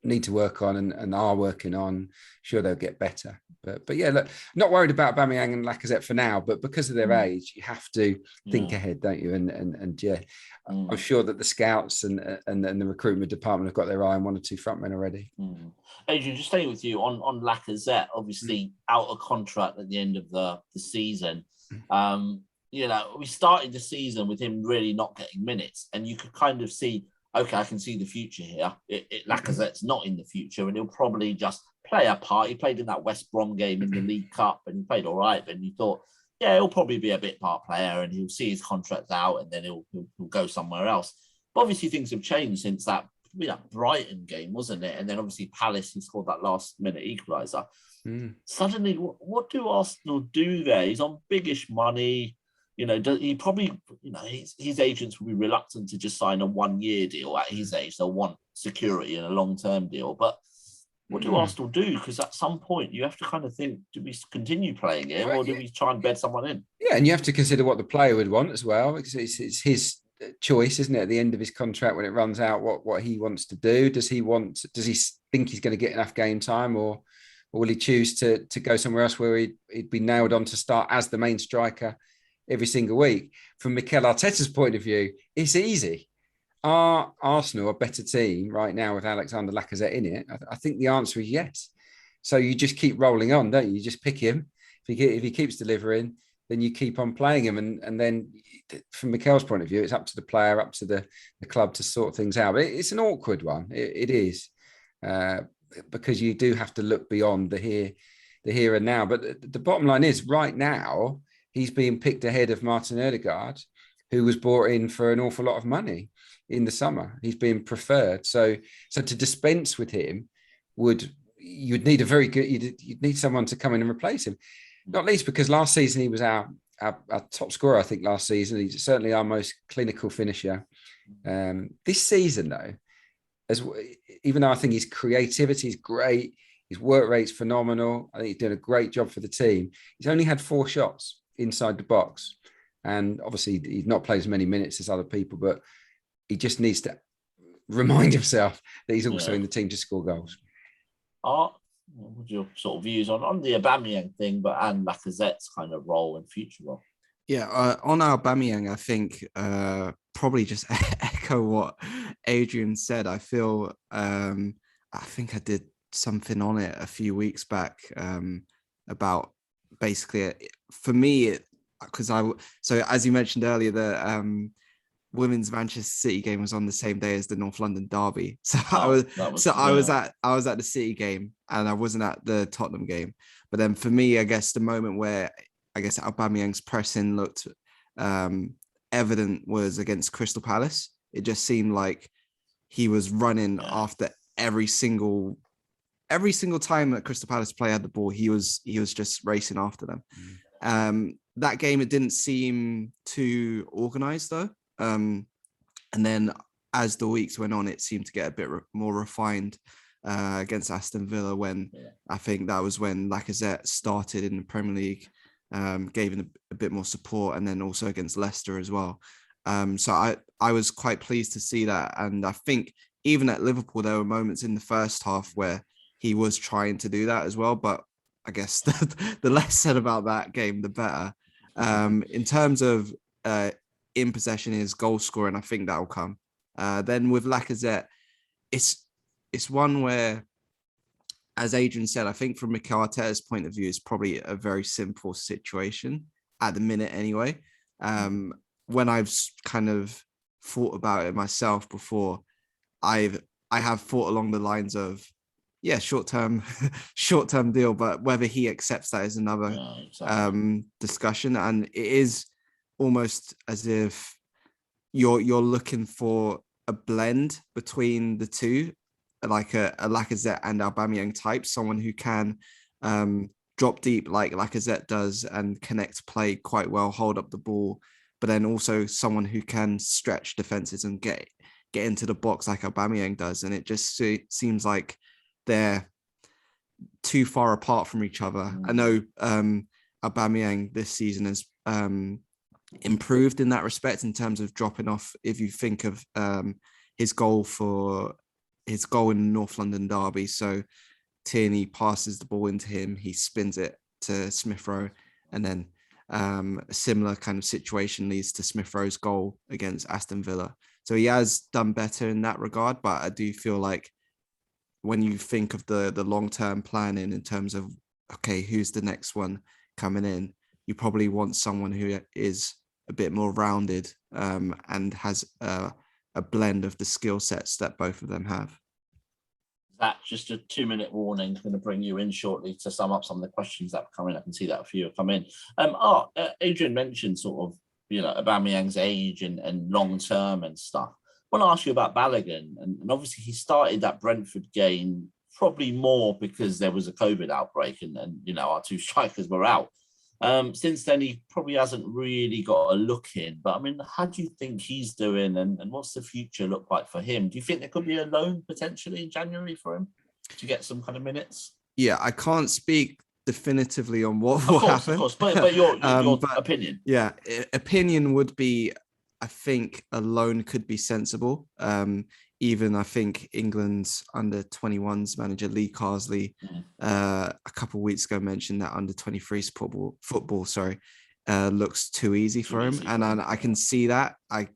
need to work on and are working on. Sure, they'll get better. But yeah, look, not worried about Aubameyang and Lacazette for now, but because of their age, you have to think ahead, don't you? And yeah, I'm sure that the scouts and the recruitment department have got their eye on 1 or 2 frontmen already. Adrian, just staying with you on Lacazette, obviously out of contract at the end of the season. We started the season with him really not getting minutes, and you could kind of see, okay, I can see the future here. Lacazette's not in the future, and he'll probably just play a part. He played in that West Brom game in the League Cup, and he played all right. But you thought, yeah, he'll probably be a bit part player, and he'll see his contract out, and then he'll go somewhere else. But obviously, things have changed since that Brighton game, wasn't it? And then obviously Palace, who scored that last-minute equaliser. Suddenly, what do Arsenal do there? He's on biggish money. He probably, his agents will be reluctant to just sign a 1-year deal at his age. They'll want security and a long-term deal. But what do Arsenal do? Because at some point you have to kind of think, do we continue playing him or do we try and bed someone in? Yeah, and you have to consider what the player would want as well, because it's his choice, isn't it? At the end of his contract, when it runs out, what he wants to do. Does he think he's going to get enough game time, or will he choose to go somewhere else where he'd be nailed on to start as the main striker every single week? From Mikel Arteta's point of view, it's easy. Are Arsenal a better team right now with Alexander Lacazette in it? I think the answer is yes. So you just keep rolling on, don't you? You just pick him. If he keeps delivering, then you keep on playing him. And then from Mikel's point of view, it's up to the player, up to the club to sort things out. But it's an awkward one. It is. Because you do have to look beyond the here and now. But the bottom line is, right now, he's being picked ahead of Martin Odegaard, who was brought in for an awful lot of money in the summer. He's being preferred. So to dispense with him you'd need you'd need someone to come in and replace him. Not least because last season he was our top scorer, I think, last season. He's certainly our most clinical finisher. This season, though, even though I think his creativity is great, his work rate's phenomenal, I think he's doing a great job for the team. He's only had 4 shots inside the box. And obviously he's not played as many minutes as other people, but he just needs to remind himself that he's also in the team to score goals. What's your sort of views on the Aubameyang thing, and Lacazette's kind of role and future role? Yeah, on Aubameyang, I think probably just echo what Adrian said. I feel I think I did something on it a few weeks back about basically for me, because so as you mentioned earlier, the women's Manchester City game was on the same day as the North London derby. So I was at the City game and I wasn't at the Tottenham game. But then for me, I guess the moment where I guess Aubameyang's pressing looked evident was against Crystal Palace. It just seemed like he was running after every single time that Crystal Palace player had the ball. He was just racing after them. That game, it didn't seem too organized though. And then as the weeks went on, it seemed to get a bit more refined against Aston Villa, when I think that was when Lacazette started in the Premier League, gave him a bit more support, and then also against Leicester as well. So I was quite pleased to see that. And I think even at Liverpool, there were moments in the first half where he was trying to do that as well. But I guess the less said about that game, the better. In terms of in possession is goal scoring, I think that will come. Then with Lacazette, it's one where, as Adrian said, I think from Mikel Arteta's point of view, it's probably a very simple situation at the minute anyway. When I've kind of thought about it myself before, I have thought along the lines of, short-term deal, but whether he accepts that is another discussion. And it is almost as if you're looking for a blend between the two, like a Lacazette and Aubameyang type, someone who can drop deep like Lacazette does and connect play quite well, hold up the ball, but then also someone who can stretch defenses and get into the box like Aubameyang does. And it just seems like they're too far apart from each other. I know Aubameyang this season has improved in that respect in terms of dropping off. If you think of his goal for his goal in the North London derby. So Tierney passes the ball into him, he spins it to Smith Rowe, and then a similar kind of situation leads to Smith Rowe's goal against Aston Villa. So he has done better in that regard, but I do feel like when you think of the long-term planning in terms of, okay, who's the next one coming in, you probably want someone who is a bit more rounded and has a blend of the skill sets that both of them have. That just a 2-minute warning. I'm going to bring you in shortly to sum up some of the questions that have come in. I can see that a few have come in. Adrian mentioned sort of, Aubameyang's age and long term and stuff. I want to ask you about Balogun, and obviously he started that Brentford game probably more because there was a COVID outbreak and our two strikers were out. Since then, he probably hasn't really got a look in. But I mean, how do you think he's doing, and what's the future look like for him? Do you think there could be a loan potentially in January for him to get some kind of minutes? Yeah, I can't speak definitively on what will happen. Of course, but your opinion. Yeah, opinion would be, I think a loan could be sensible. Even I think England's under-21s manager Lee Carsley a couple of weeks ago mentioned that under-23s football looks too easy for him, and I can see that. I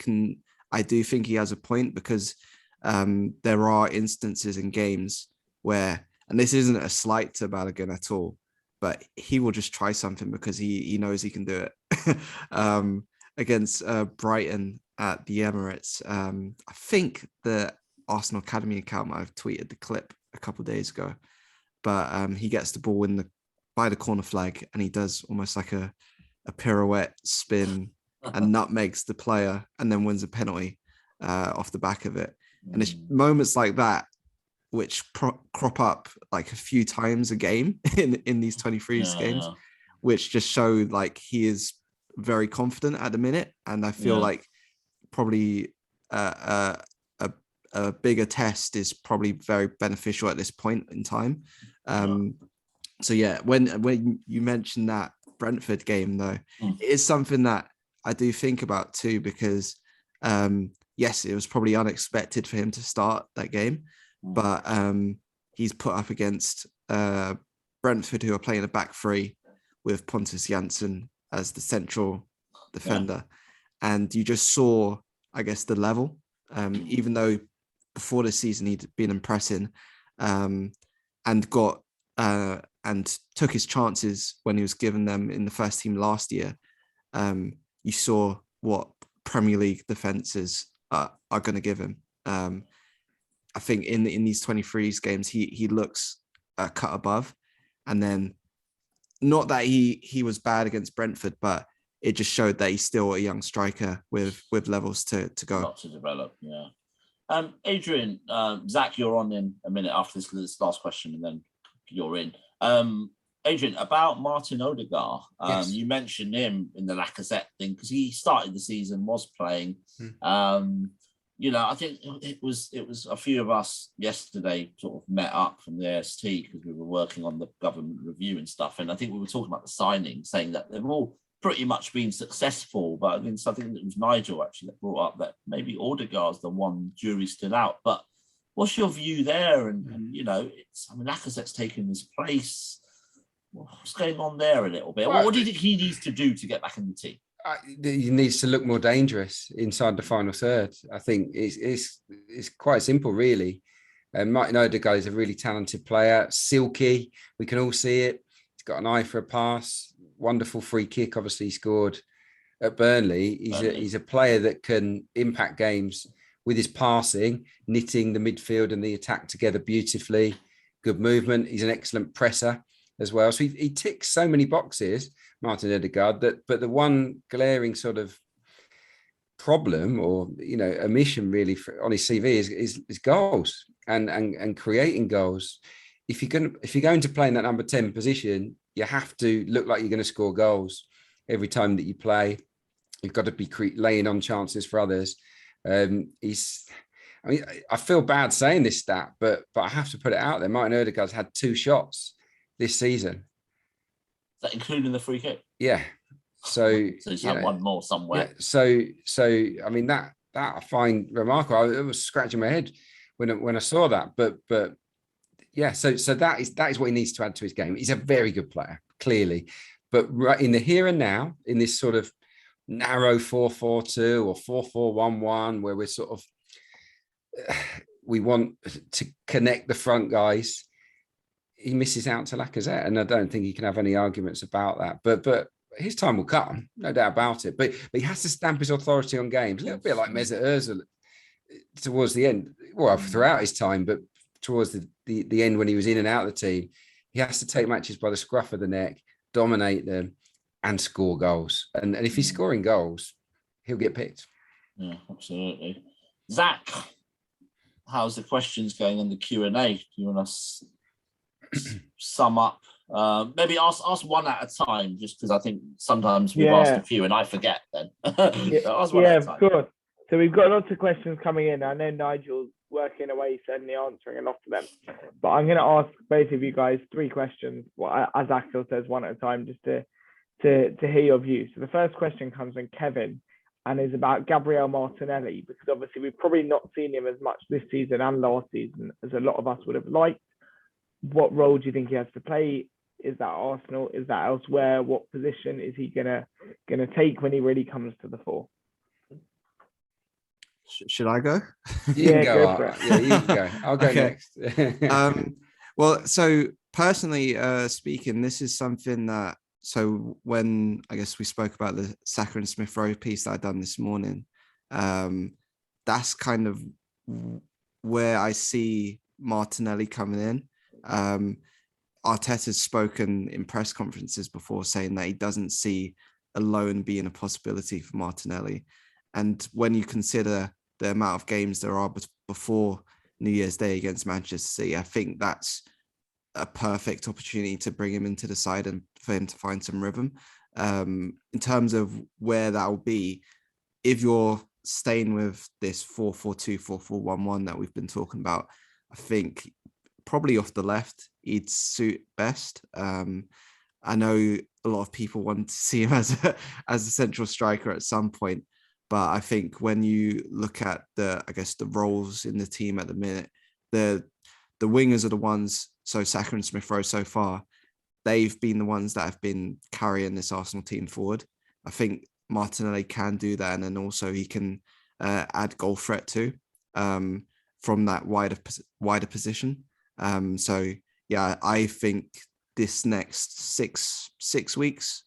do think he has a point, because there are instances in games where, and this isn't a slight to Balogun at all, but he will just try something because he knows he can do it. Against Brighton at the Emirates. I think the Arsenal Academy account might have tweeted the clip a couple of days ago, but he gets the ball by the corner flag, and he does almost like a pirouette spin and nutmegs the player, and then wins a penalty off the back of it. And it's moments like that which crop up like a few times a game in these 23 games, which just show like he is very confident at the minute, and I feel like probably a bigger test is probably very beneficial at this point in time. So yeah, when you mentioned that Brentford game though, it is something that I do think about too, because yes, it was probably unexpected for him to start that game, but he's put up against Brentford, who are playing a back three with Pontus Jansson as the central defender. And you just saw, I guess, the level, even though before the season he'd been impressing and took his chances when he was given them in the first team last year. You saw what Premier League defenses are going to give him. I think in these 23s games, he looks a cut above, and then not that he was bad against Brentford, but it just showed that he's still a young striker with levels to go. Not to develop, yeah. Adrian, Zach, you're on in a minute after this last question, and then you're in. Adrian, about Martin Odegaard, Yes. You mentioned him in the Lacazette thing because he started the season, was playing. I think it was a few of us yesterday sort of met up from the AST because we were working on the government review and stuff, and I think we were talking about the signing, saying that they've all pretty much been successful, but I mean, something that was Nigel actually that brought up that maybe Odegaard's the one jury still out. But what's your view there? And Lacazette's taken his place. What's going on there a little bit? What do you think he needs to do to get back in the team? He needs to look more dangerous inside the final third. I think it's quite simple, really. Martin Odegaard is a really talented player, silky. We can all see it. He's got an eye for a pass. Wonderful free kick, obviously, he scored at Burnley. He's a player that can impact games with his passing, knitting the midfield and the attack together beautifully. Good movement. He's an excellent presser as well. So he ticks so many boxes, Martin Odegaard, but the one glaring sort of problem or omission really on his CV is goals and creating goals. If you're going to play in that number 10 position, you have to look like you're going to score goals every time that you play. You've got to be laying on chances for others. I feel bad saying this stat, but I have to put it out there. Martin Odegaard's had 2 shots this season. Is that including the free kick? Yeah. So he's had one more somewhere. Yeah, so I mean that I find remarkable. I was scratching my head when I saw that. But yeah, so that is what he needs to add to his game. He's a very good player, clearly, but right in the here and now, in this sort of narrow 4-4-2 or 4-4-1-1, where we're sort of we want to connect the front guys, he misses out to Lacazette, and I don't think he can have any arguments about that. But his time will come, no doubt about it. But he has to stamp his authority on games, a little bit like Mesut Ozil towards the end, well, throughout his time, but towards the end when he was in and out of the team, he has to take matches by the scruff of the neck, dominate them, and score goals. And if he's scoring goals, he'll get picked. Yeah, absolutely. Zach, how's the questions going in the Q&A? Do you want to sum up? Maybe ask one at a time, just because I think sometimes we've asked a few and I forget then. Ask one at a time. Of course. So we've got lots of questions coming in. I know Nigel's working away, certainly answering a lot of them. But I'm going to ask both of you guys 3 questions, as Axel says, one at a time, just to hear your views. So the first question comes from Kevin and is about Gabriel Martinelli, because obviously we've probably not seen him as much this season and last season as a lot of us would have liked. What role do you think he has to play? Is that Arsenal? Is that elsewhere? What position is he gonna take when he really comes to the fore? Should I go? You can go for it. Yeah, you can go. I'll go next. Well, so personally speaking, this is something that, so when I guess we spoke about the Saka and Smith Rowe piece that I'd done this morning, that's kind of where I see Martinelli coming in. Arteta's spoken in press conferences before saying that he doesn't see a loan being a possibility for Martinelli. And when you consider the amount of games there are before New Year's Day against Manchester City, I think that's a perfect opportunity to bring him into the side and for him to find some rhythm. In terms of where that will be, if you're staying with this 4-4-2, 4-4-1-1 that we've been talking about, I think probably off the left, he'd suit best. I know a lot of people want to see him as a central striker at some point, but I think when you look at the roles in the team at the minute, the wingers are the ones. So Saka and Smith Rowe so far, they've been the ones that have been carrying this Arsenal team forward. I think Martinelli can do that, and then also he can add goal threat too from that wider position. So yeah, I think this next six weeks,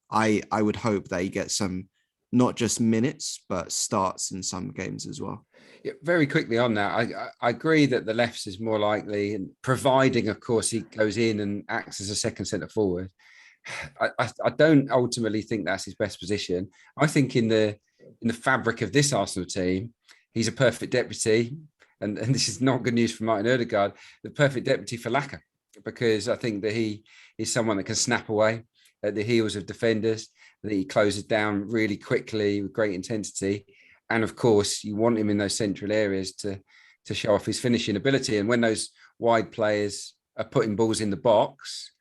I would hope that he gets some, not just minutes, but starts in some games as well. Yeah, very quickly on that, I agree that the left is more likely, and providing, of course, he goes in and acts as a second centre forward. I don't ultimately think that's his best position. I think in the fabric of this Arsenal team, he's a perfect deputy. And this is not good news for Martin Ødegaard, the perfect deputy for Lacazette, because I think that he is someone that can snap away at the heels of defenders, that he closes down really quickly with great intensity. And of course, you want him in those central areas to show off his finishing ability. And when those wide players are putting balls in the box,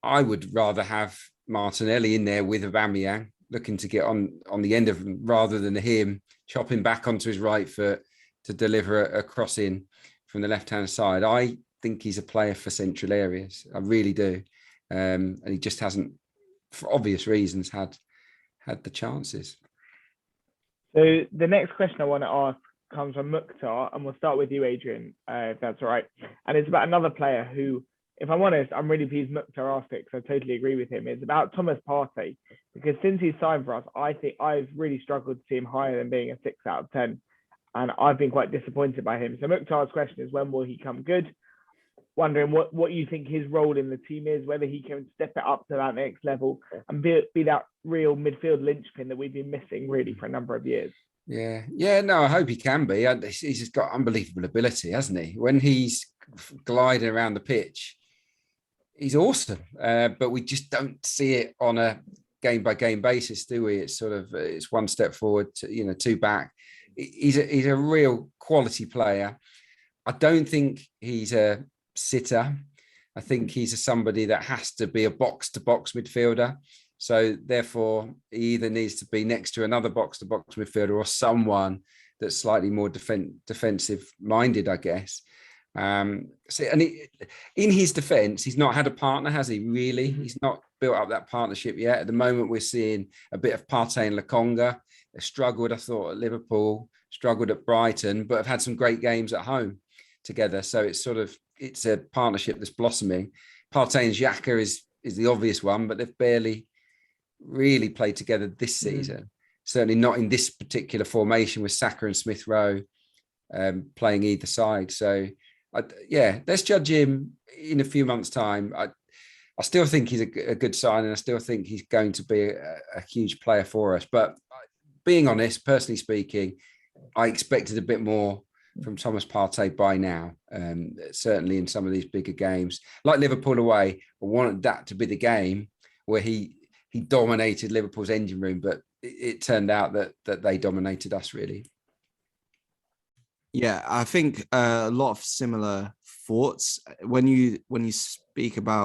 I would rather have Martinelli in there with Aubameyang looking to get on the end of him, rather than him chopping back onto his right foot to deliver a cross in from the left-hand side. I think he's a player for central areas. I really do. And he just hasn't, for obvious reasons, had the chances. So the next question I want to ask comes from Mukhtar, and we'll start with you, Adrian, if that's all right. And it's about another player who, if I'm honest, I'm really pleased Mukhtar asked it, because I totally agree with him. It's about Thomas Partey, because since he's signed for us, I think I've really struggled to see him higher than being a 6 out of 10. And I've been quite disappointed by him. So Mukhtar's question is, when will he come good? Wondering what you think his role in the team is, whether he can step it up to that next level and be that real midfield linchpin that we've been missing really for a number of years. Yeah, no, I hope he can be. He's just got unbelievable ability, hasn't he? When he's gliding around the pitch, he's awesome. But we just don't see it on a game-by-game basis, do we? It's sort of, it's one step forward, two back. He's a real quality player. I don't think he's a sitter. I think he's somebody that has to be a box-to-box midfielder. So therefore, he either needs to be next to another box-to-box midfielder or someone that's slightly more defensive minded, I guess. In his defence, he's not had a partner, has he? Really, he's not built up that partnership yet. At the moment, we're seeing a bit of Partey and Lokonga. They struggled, I thought, at Liverpool, struggled at Brighton, but have had some great games at home together. So it's a partnership that's blossoming. Partey and Xhaka is the obvious one, but they've barely really played together this season. Certainly not in this particular formation with Saka and Smith Rowe playing either side. So, let's judge him in a few months' time. I still think he's a good sign, and I still think he's going to be a huge player for us. But being honest, personally speaking, I expected a bit more from Thomas Partey by now. Certainly in some of these bigger games, like Liverpool away, I wanted that to be the game where he dominated Liverpool's engine room, but it turned out that they dominated us, really. Yeah, I think a lot of similar thoughts when Adrian speaks about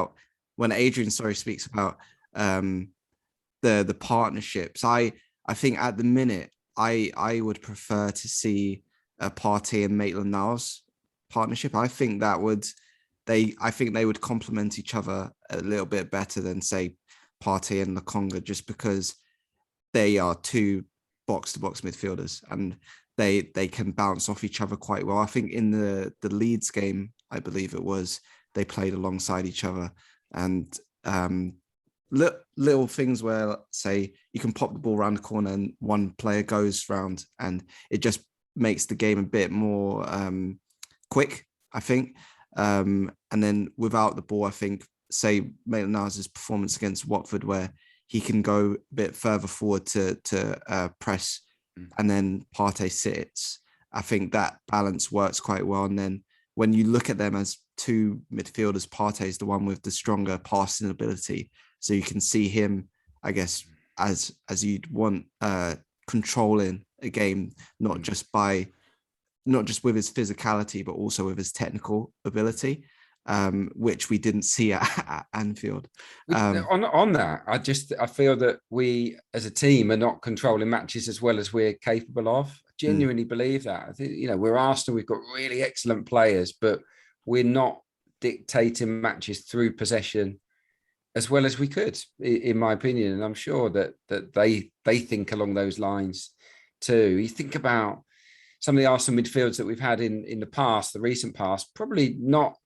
the partnerships. I think at the minute I would prefer to see a Partey and Maitland-Niles partnership. I think they would complement each other a little bit better than, say, Partey and Lokonga, just because they are two box-to-box midfielders and they can bounce off each other quite well. I think in the Leeds game, I believe it was, they played alongside each other, and little things where, say, you can pop the ball around the corner and one player goes round, and it just makes the game a bit more quick, I think. And then without the ball, I think, say, Maitland-Niles' performance against Watford, where he can go a bit further forward to press, and then Partey sits. I think that balance works quite well. And then when you look at them as two midfielders, Partey is the one with the stronger passing ability. So you can see him, I guess, as you'd want, controlling a game, not just with his physicality, but also with his technical ability, which we didn't see at Anfield. On that, I feel that we as a team are not controlling matches as well as we're capable of. I genuinely believe that. I think, we're Arsenal, we've got really excellent players, but we're not dictating matches through possession as well as we could, in my opinion. And I'm sure that they think along those lines too. You think about some of the Arsenal midfields that we've had in the past, the recent past, probably no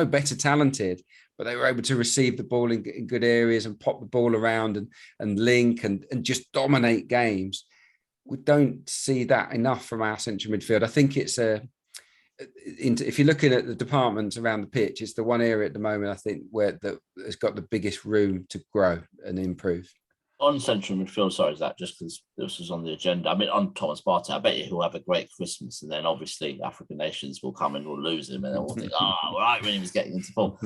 better talented, but they were able to receive the ball in good areas and pop the ball around and link and just dominate games. We don't see that enough from our central midfield. I think it's if you're looking at the departments around the pitch, it's the one area at the moment, I think, where has got the biggest room to grow and improve. On central midfield, sorry, Zach, just because this was on the agenda. I mean, on Thomas Partey, I bet you he'll have a great Christmas, and then obviously African nations will come and will lose him, and then we'll think, right, when he was getting into form.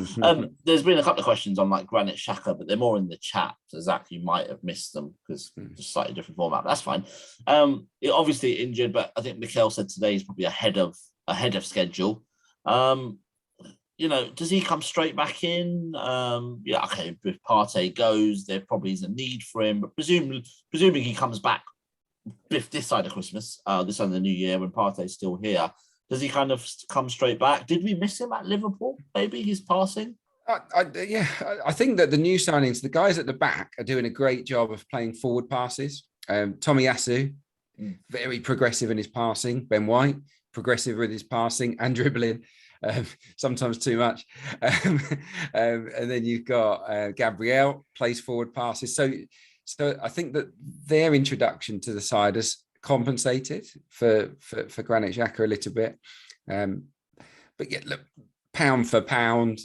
There's been a couple of questions on like Granit Xhaka, but they're more in the chat. So Zach, you might have missed them because just slightly different format. But that's fine. Obviously injured, but I think Mikel said today he's probably ahead of schedule. Does he come straight back in? Okay, if Partey goes, there probably is a need for him, but presuming he comes back this side of Christmas, this side of the new year, when Partey's still here, does he kind of come straight back? Did we miss him at Liverpool? Maybe his passing? I think that the new signings, the guys at the back, are doing a great job of playing forward passes. Tomiyasu, very progressive in his passing. Ben White, progressive with his passing and dribbling. Sometimes too much. And then you've got Gabriel, plays forward passes. So I think that their introduction to the side has compensated for Granit Xhaka a little bit. But yeah, look, pound for pound,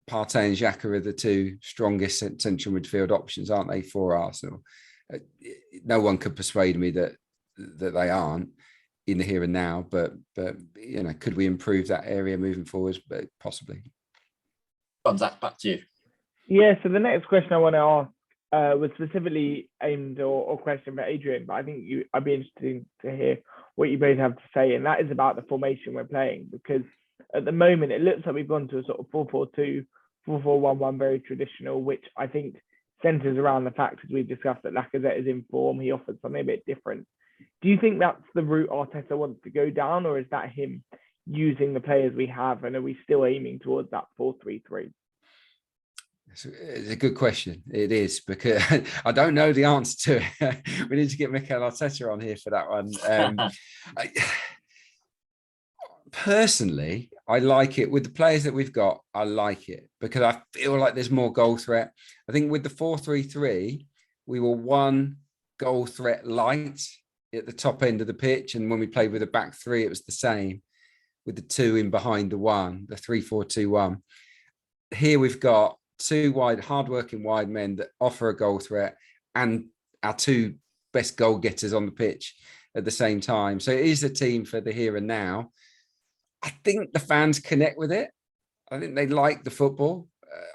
Partey and Xhaka are the two strongest central midfield options, aren't they, for Arsenal? No one could persuade me that they aren't in the here and now, but could we improve that area moving forward? But possibly. Zach, back to you. Yeah, so the next question I want to ask was specifically aimed or question for Adrian, but I think I'd be interested to hear what you both have to say, and that is about the formation we're playing, because at the moment it looks like we've gone to a sort of 4-4-2, 4-4-1-1, very traditional, which I think centres around the fact, as we've discussed, that Lacazette is in form. He offers something a bit different. Do you think that's the route Arteta wants to go down, or is that him using the players we have, and are we still aiming towards that 4-3-3? It's a good question. It is, because I don't know the answer to it. We need to get Mikel Arteta on here for that one. Personally, I like it with the players that we've got. I like it because I feel like there's more goal threat. I think with the 4-3-3, we were one goal threat light at the top end of the pitch, and when we played with a back three, it was the same with the two in behind the one, the 3-4-2-1. Here we've got two wide, hard-working wide men that offer a goal threat, and our two best goal getters on the pitch at the same time. So it is a team for the here and now. I think the fans connect with it. I think they like the football.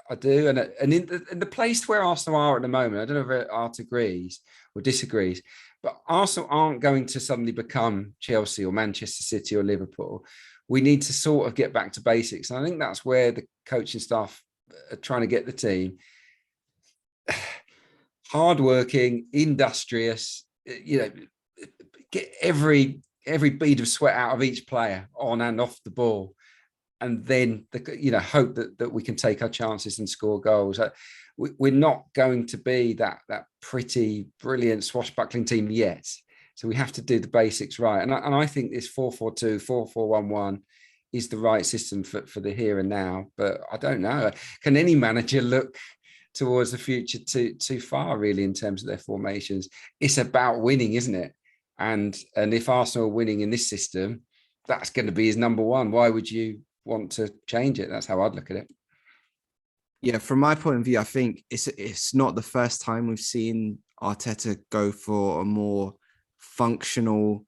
I do. And in the place where Arsenal are at the moment, I don't know if Art agrees or disagrees, but Arsenal aren't going to suddenly become Chelsea or Manchester City or Liverpool. We need to sort of get back to basics. And I think that's where the coaching staff are trying to get the team. Hardworking, industrious, get every bead of sweat out of each player on and off the ball, and then hope that we can take our chances and score goals. We're not going to be that pretty brilliant swashbuckling team yet, so we have to do the basics right. And I think this 4-4-2, 4-4-1-1 is the right system for the here and now. But I don't know. Can any manager look towards the future too far, really, in terms of their formations? It's about winning, isn't it? And if Arsenal are winning in this system, that's going to be his number one. Why would you want to change it? That's how I'd look at it. Yeah, from my point of view, I think it's not the first time we've seen Arteta go for a more functional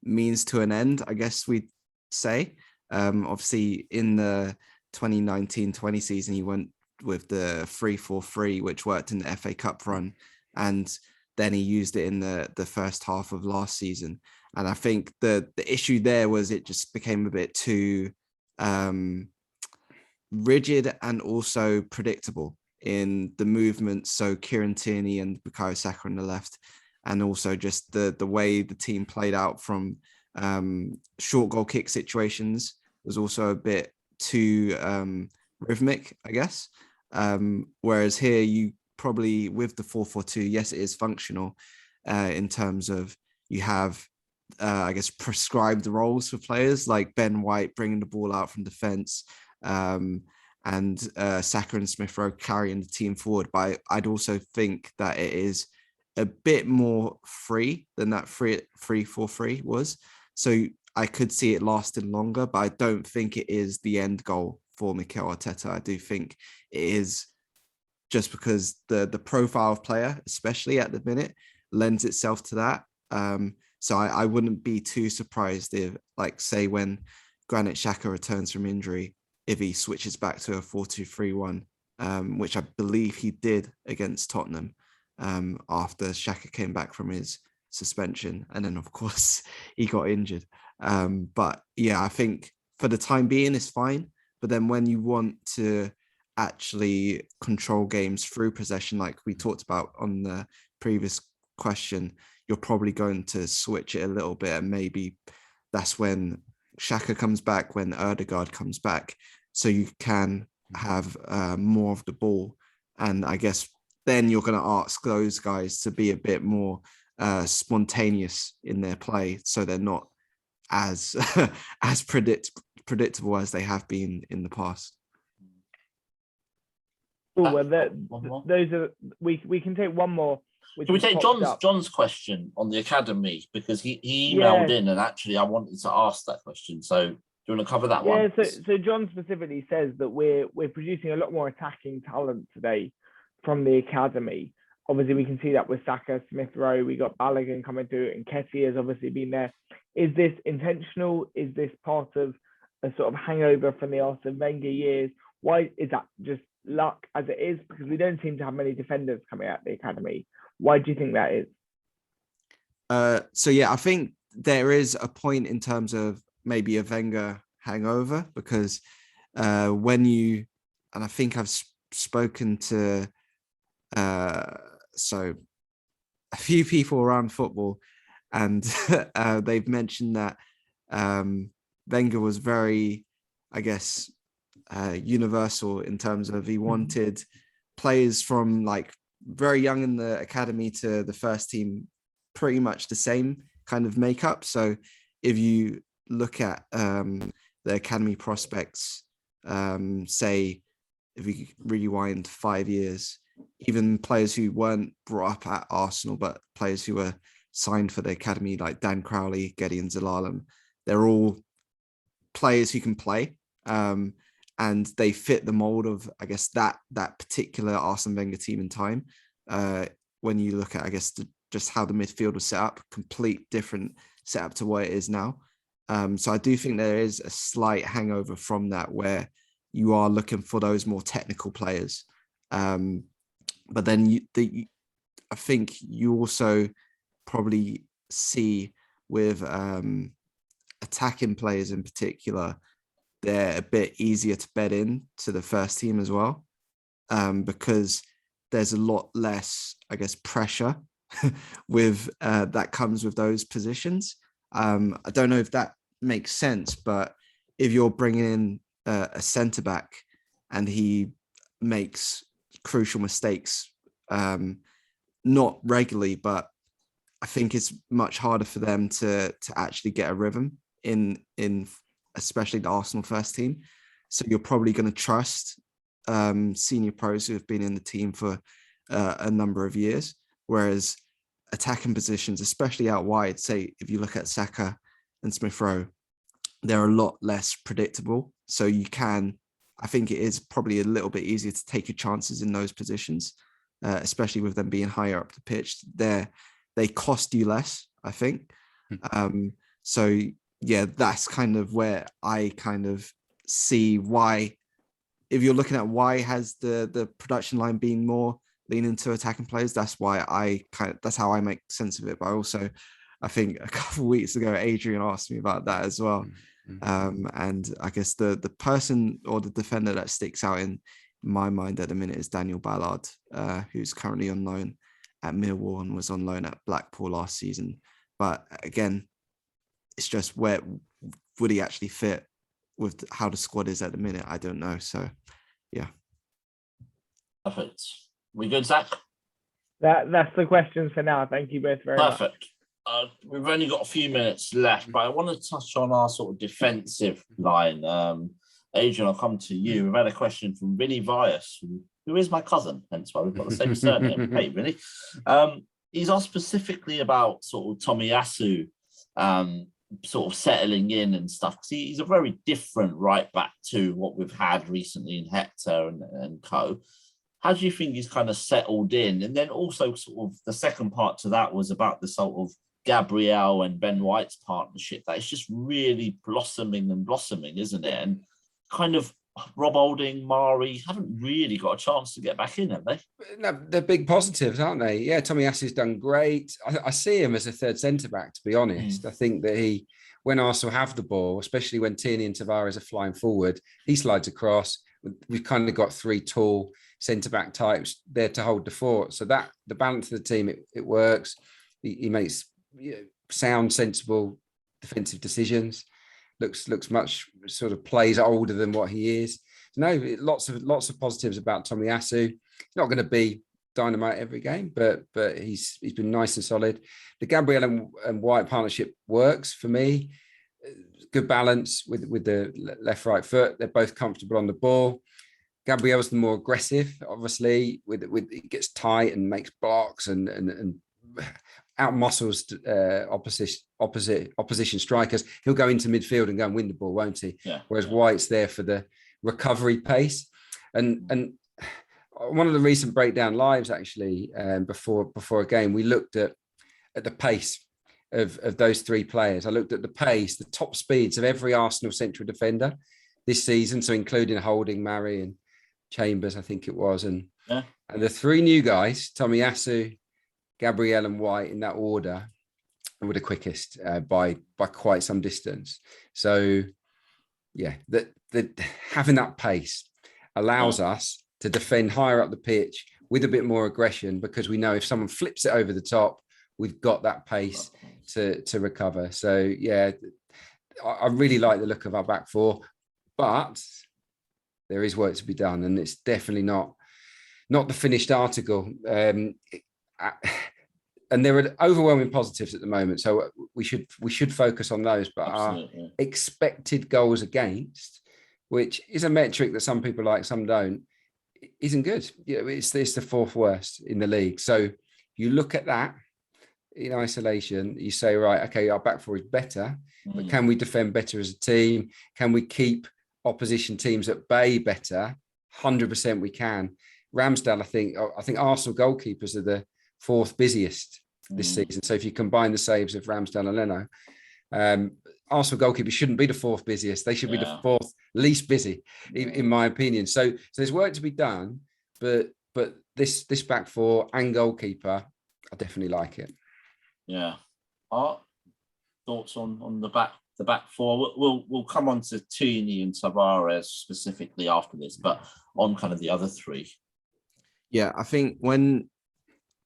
means to an end, I guess we'd say. Obviously, in the 2019-20 season, he went with the 3-4-3, which worked in the FA Cup run, and then he used it in the first half of last season. And I think the issue there was it just became a bit too rigid and also predictable in the movements. So Kieran Tierney and Bukayo Saka on the left, and also just the way the team played out from short goal kick situations was also a bit too rhythmic, I guess. Whereas here, you probably with the 4-4-2, yes, it is functional in terms of you have, I guess, prescribed roles for players like Ben White bringing the ball out from defence, and Saka and Smith Rowe carrying the team forward. But I'd also think that it is a bit more free than that 3-4-3 was. So I could see it lasting longer, but I don't think it is the end goal for Mikel Arteta. I do think it is just because the profile of player, especially at the minute, lends itself to that. So I wouldn't be too surprised if, like, say, when Granit Xhaka returns from injury, if he switches back to a 4-2-3-1, which I believe he did against Tottenham after Xhaka came back from his suspension. And then, of course, he got injured. But yeah, I think for the time being, it's fine. But then when you want to actually control games through possession, like we talked about on the previous question, you're probably going to switch it a little bit. And maybe that's when Xhaka comes back, when Ødegaard comes back, so you can have more of the ball. And I guess then you're going to ask those guys to be a bit more spontaneous in their play, so they're not as predictable as they have been in the past. Oh, well, those are we can take one more. Can we take John's question on the academy, because he emailed in, and actually I wanted to ask that question. So do you want to cover that one? Yeah. So John specifically says that we're producing a lot more attacking talent today from the academy. Obviously, we can see that with Saka, Smith Rowe. We got Balogun coming through, and Kessie has obviously been there. Is this intentional? Is this part of a sort of hangover from the Arsene Wenger years? Why is that just luck as it is? Because we don't seem to have many defenders coming out of the academy. Why do you think that is? So yeah, I think there is a point in terms of maybe a Wenger hangover, because when you, and I think I've spoken to So a few people around football, and they've mentioned that Wenger was very, I guess, universal in terms of he wanted players from like very young in the academy to the first team, pretty much the same kind of makeup. So if you look at the academy prospects, say if we rewind 5 years, even players who weren't brought up at Arsenal, but players who were signed for the academy, like Dan Crowley, Gideon Zelalem, they're all players who can play. And they fit the mold of, I guess, that particular Arsene Wenger team in time. When you look at, I guess, just how the midfield was set up, complete different setup to what it is now. So I do think there is a slight hangover from that, where you are looking for those more technical players. But then I think you also probably see with attacking players in particular, they're a bit easier to bed in to the first team as well, because there's a lot less, I guess, pressure with that comes with those positions. I don't know if that makes sense, but if you're bringing in a centre back and he makes crucial mistakes, not regularly, but I think it's much harder for them to actually get a rhythm in especially the Arsenal first team. So you're probably going to trust senior pros who have been in the team for a number of years, whereas attacking positions, especially out wide, say if you look at Saka and Smith Rowe, they're a lot less predictable. So I think it is probably a little bit easier to take your chances in those positions, especially with them being higher up the pitch. They cost you less, I think. So yeah, that's kind of where I kind of see why, if you're looking at why has the production line been more leaning to attacking players, that's why that's how I make sense of it. But I think a couple of weeks ago, Adrian asked me about that as well. And I guess the person or the defender that sticks out in my mind at the minute is Daniel Ballard, who's currently on loan at Millwall and was on loan at Blackpool last season. But again, it's just where would he actually fit with how the squad is at the minute? I don't know. So, yeah. Perfect. We good, Zach? That's the questions for now. Thank you both very much. Perfect. We've only got a few minutes left, but I want to touch on our sort of defensive line. Adrian, I'll come to you. We've had a question from Vinny Vias, who is my cousin, hence why we've got the same surname. Hey, Vinny. He's asked specifically about sort of Tomiyasu sort of settling in and stuff, because he's a very different right back to what we've had recently in Hector and co. How do you think he's kind of settled in? And then also sort of the second part to that was about the sort of Gabriel and Ben White's partnership that is just really blossoming, isn't it? And kind of Rob Holding, Mari haven't really got a chance to get back in, have they? No, they're big positives, aren't they? Yeah, Tomiyasu's done great. I see him as a third centre-back, to be honest. I think that when Arsenal have the ball, especially when Tierney and Tavares are flying forward, he slides across. We've kind of got three tall centre-back types there to hold the fort. So that the balance of the team, it works. He makes sound, sensible defensive decisions. Looks much sort of plays older than what he is. No, lots of positives about Tomiyasu. He's not going to be dynamite every game, but he's been nice and solid. The Gabriel and White partnership works for me. Good balance with the left right foot. They're both comfortable on the ball. Gabriel's the more aggressive, obviously. With it gets tight and makes blocks and out muscles opposition strikers. He'll go into midfield and go and win the ball, won't he? Yeah. Whereas White's there for the recovery pace. And one of the recent breakdown lives, actually, before a game, we looked at the pace of those three players. I looked at the pace, the top speeds of every Arsenal central defender this season, so including Holding, Mari and Chambers, I think it was. And the three new guys, Tomiyasu, Gabriel and White, in that order, were the quickest by quite some distance. So, yeah, having that pace allows us to defend higher up the pitch with a bit more aggression, because we know if someone flips it over the top, we've got that pace to recover. So yeah, I really like the look of our back four, but there is work to be done, and it's definitely not the finished article. And there are overwhelming positives at the moment, so we should focus on those. But Absolutely. Our expected goals against, which is a metric that some people like, some don't, isn't good. It's the fourth worst in the league. So you look at that in isolation, you say, right, okay, our back four is better, but can we defend better as a team? Can we keep opposition teams at bay better? 100% we can. Ramsdale, I think Arsenal goalkeepers are the fourth busiest this season. So if you combine the saves of Ramsdale and Leno, Arsenal goalkeepers shouldn't be the fourth busiest. They should be the fourth least busy, in my opinion. So there's work to be done, but this back four and goalkeeper, I definitely like it. Yeah. Art, thoughts on the back four? We'll come on to Tierney and Tavares specifically after this, but on kind of the other three. Yeah, I think when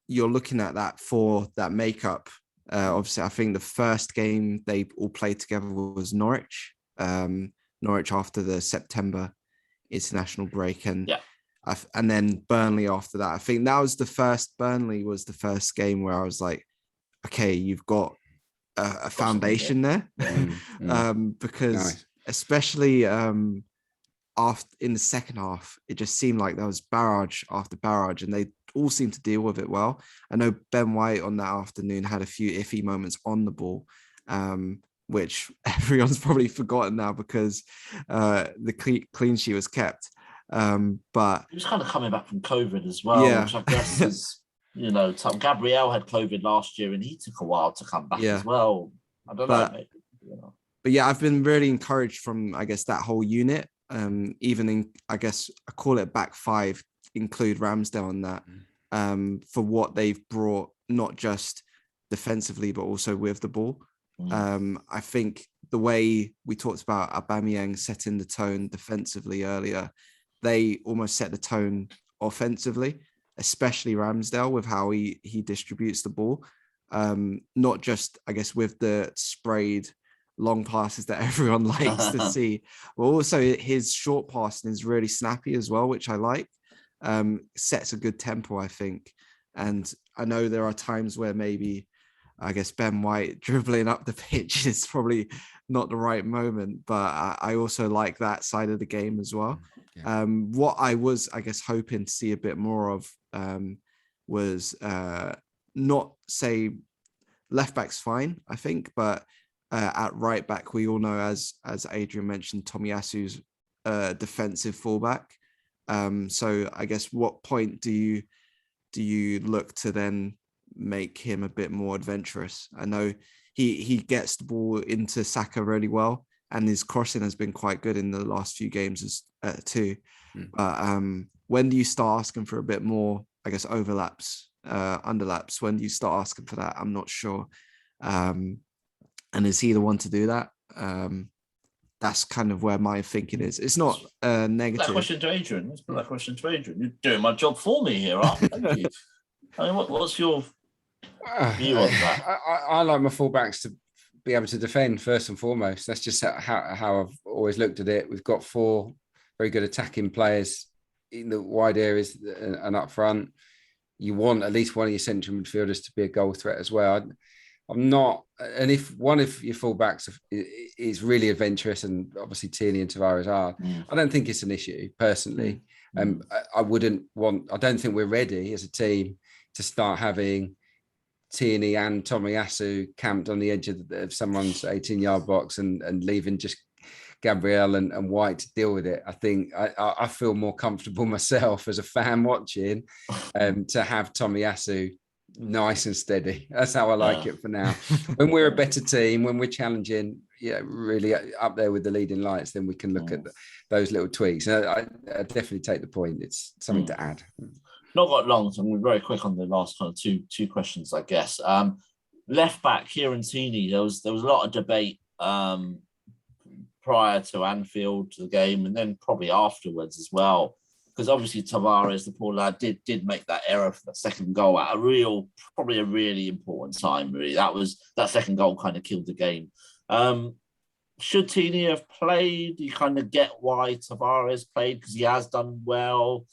you're looking at that for that makeup, obviously, I think the first game they all played together was Norwich. Norwich after the September international break, and then Burnley after that. I think that was Burnley was the first game where I was like, okay, you've got a foundation there, because especially after in the second half, it just seemed like there was barrage after barrage, and they all seemed to deal with it well. I know Ben White on that afternoon had a few iffy moments on the ball, which everyone's probably forgotten now because the clean sheet was kept. But he was kind of coming back from COVID as well, which I guess is, Gabriel had COVID last year and he took a while to come back as well. I don't know. Maybe, But yeah, I've been really encouraged from, I guess, that whole unit. Even in, I guess, I call it back five, include Ramsdale on that, for what they've brought, not just defensively, but also with the ball. I think the way we talked about Aubameyang setting the tone defensively earlier, they almost set the tone offensively, especially Ramsdale with how he distributes the ball. Not just, I guess, with the sprayed long passes that everyone likes to see, but also his short passing is really snappy as well, which I like. Sets a good tempo, I think. And I know there are times where maybe, I guess, Ben White dribbling up the pitch is probably not the right moment, but I also like that side of the game as well. What I was, I guess, hoping to see a bit more of was not say left back's fine, I think, but at right back, we all know, as Adrian mentioned, Tomiyasu's defensive fullback. So I guess what point do you look to then make him a bit more adventurous? I know he gets the ball into Saka really well, and his crossing has been quite good in the last few games too. But when do you start asking for a bit more, I guess, overlaps, underlaps? When do you start asking for that? I'm not sure. And is he the one to do that? That's kind of where my thinking is. It's not negative. That question to Adrian. Let's put that question to Adrian. You're doing my job for me here, Art. Thank you. I mean, what's your view on that? I like my fullbacks to be able to defend first and foremost. That's just how I've always looked at it. We've got four very good attacking players in the wide areas and up front. You want at least one of your central midfielders to be a goal threat as well. I'm not, and if one of your fullbacks is really adventurous, and obviously Tierney and Tavares are, I don't think it's an issue personally. I don't think we're ready as a team to start having Tierney and Tomiyasu camped on the edge of someone's 18-yard box and leaving just Gabriel and White to deal with it. I think I feel more comfortable myself as a fan watching to have Tomiyasu nice and steady. That's how I like it for now. When we're a better team, when we're challenging, really up there with the leading lights, then we can look at those little tweaks. I definitely take the point. It's something to add. Not got long, so I'm going to be very quick on the last kind of two questions, I guess. Left back, Kieran Tierney, there was a lot of debate prior to Anfield, to the game, and then probably afterwards as well, because obviously Tavares, the poor lad, did make that error for the second goal at probably a really important time. Really, that second goal kind of killed the game. Should Tini have played? You kind of get why Tavares played, because he has done well.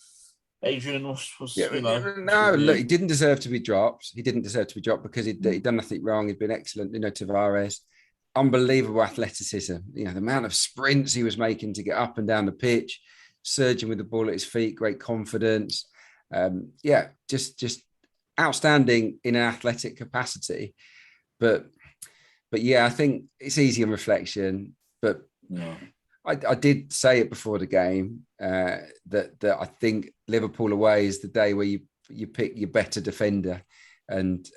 Adrian was no, look, he didn't deserve to be dropped. He didn't deserve to be dropped because he'd done nothing wrong. He'd been excellent. Tavares, unbelievable athleticism. The amount of sprints he was making to get up and down the pitch, surging with the ball at his feet, great confidence. Just outstanding in an athletic capacity. But yeah, I think it's easy on reflection. But I did say it before the game that I think Liverpool away is the day where you pick your better defender, and